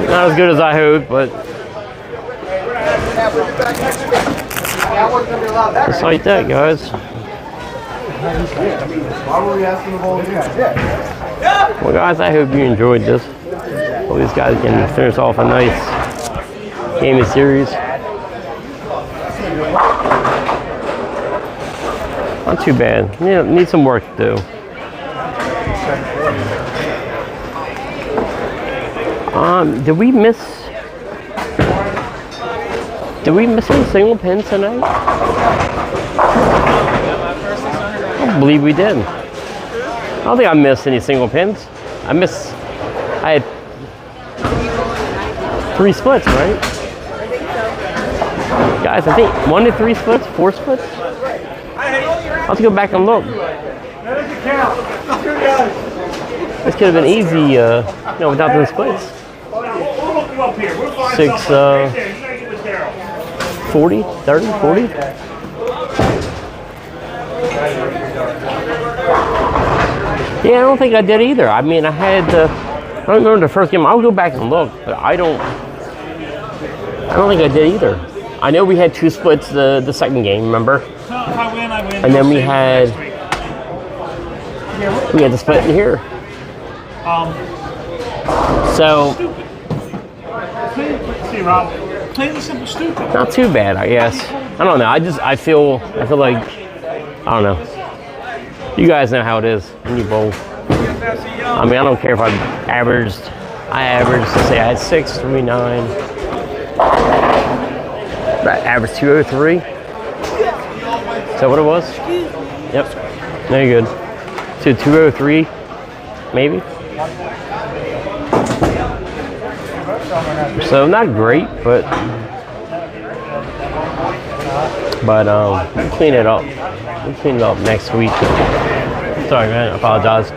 Speaker 2: Not as good as I hoped, but just like that, guys. Well, guys, I hope you enjoyed this. Hope these guys can finish off a nice game of series. Not too bad. Yeah, need some work to do. Did we miss any single pins tonight? I don't believe we did. I don't think I missed any single pins. I had 3 splits, right? Guys, I think 1 to 3 splits, 4 splits. I'll have to go back and look. This could have been easy, without the splits. 6, 40, 30, 40. Yeah, I don't think I did either. I mean, I don't remember the first game. I'll go back and look, but I don't think I did either. I know we had 2 splits the second game, remember?
Speaker 5: If I win, I win.
Speaker 2: And then we had the split in here. So
Speaker 5: See, Rob, plain and simple stupid.
Speaker 2: not too bad, I guess. I don't know. I feel like I don't know. You guys know how it is when you bowl. I mean, I don't care if I averaged, let's say I had 6, 3, 9. That average 203. Is that what it was? Yep. No, you're good. So 203, maybe. So not great, but we'll clean it up. We'll clean it up next week. Sorry, man. I apologize.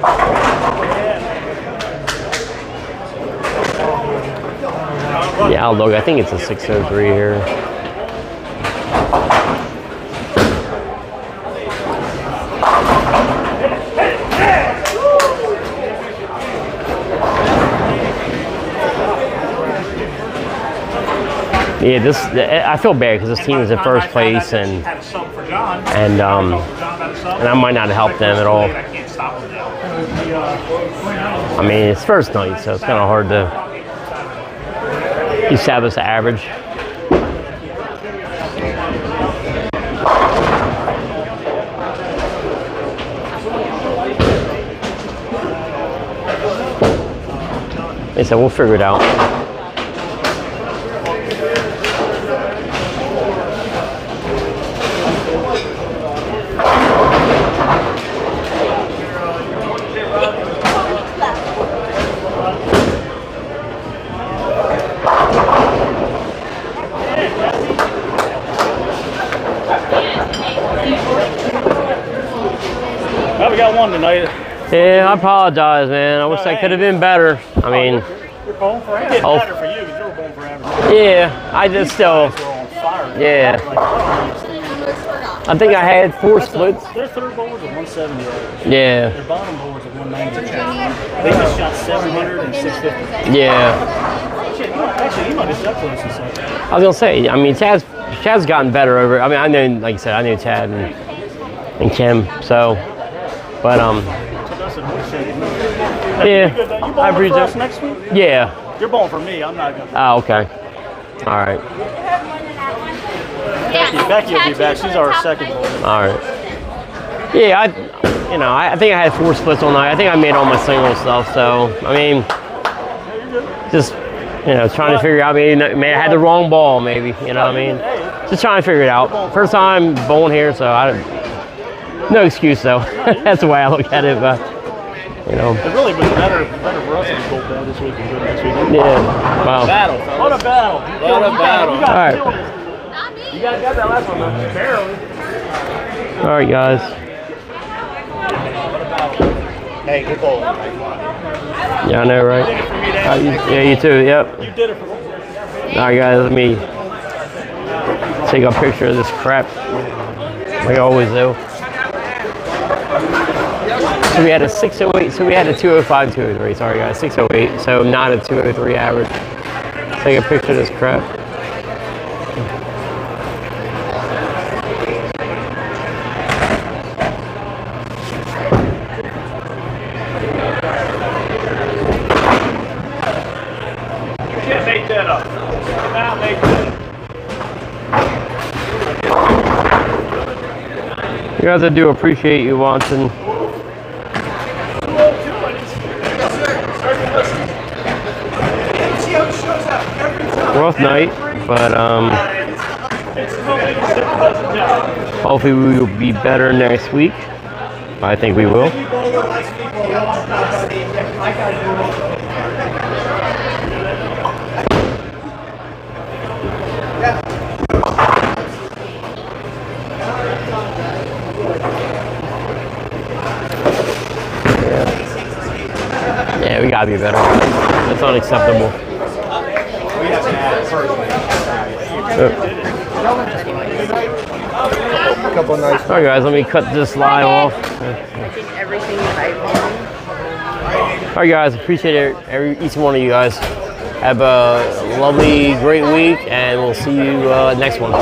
Speaker 2: Yeah, I'll look. I think it's a 603 here. Yeah, I feel bad because this team is in first place, and I might not help them at all. I mean, it's first night, so it's kind of hard to establish the average. Like I said, we'll figure it out.
Speaker 3: We got one tonight.
Speaker 2: Yeah, I apologize, man. I wish I could have been better. I mean,
Speaker 3: You're bowling for average. It didn't matter for you because you were bowling for average.
Speaker 2: yeah, I just still,
Speaker 3: We're on fire.
Speaker 2: yeah. I think I had 4 splits.
Speaker 3: Their third bowlers are 170 average.
Speaker 2: Yeah,
Speaker 3: Their bottom bowlers are 190. They just shot 700 and 650.
Speaker 2: yeah.
Speaker 3: Actually, you might have shot close to something.
Speaker 2: I was gonna say, I mean, Chad's gotten better over. I mean, I know, like I said, I knew Chad and Kim, so, but yeah, I appreciate it.
Speaker 3: Next week?
Speaker 2: Yeah.
Speaker 3: You're bowling for me. I'm not gonna.
Speaker 2: Oh, okay. All right.
Speaker 3: Becky will be back. She's our second bowler.
Speaker 2: All right. Yeah, I think I had 4 splits all night. I think I made all my single stuff. So I mean, just trying to figure out. Maybe I had the wrong ball. Maybe you know what I mean. Just trying to figure it out. First time bowling here, so no excuse though. That's the way I look at it. But
Speaker 3: It really was better for us to bowl bad this week than good next week.
Speaker 2: yeah. Wow.
Speaker 3: Battle. What a battle.
Speaker 6: What a battle.
Speaker 2: All right.
Speaker 3: You guys got that last one, though. Barely.
Speaker 2: All right, guys.
Speaker 6: Hey, good bowling.
Speaker 2: Yeah, I know, right? Yeah, you too. Yep.
Speaker 3: You did it for me.
Speaker 2: All right, guys. Let me take a picture of this crap, like I always do. So we had a 608. So we had a 205, 203. Sorry, guys, 608. So not a 203 average. Take a picture of this crap.
Speaker 5: Make that up. Now make that up.
Speaker 2: guys, I do appreciate you watching. Rough night, but hopefully we will be better next week. I think we will. Yeah, we gotta be better. That's unacceptable.
Speaker 6: Couple nice.
Speaker 2: All right, guys, let me cut this live off.
Speaker 4: I think everything that I've
Speaker 2: All right, guys, appreciate it, each one of you guys. Have a lovely, great week, and we'll see you next one.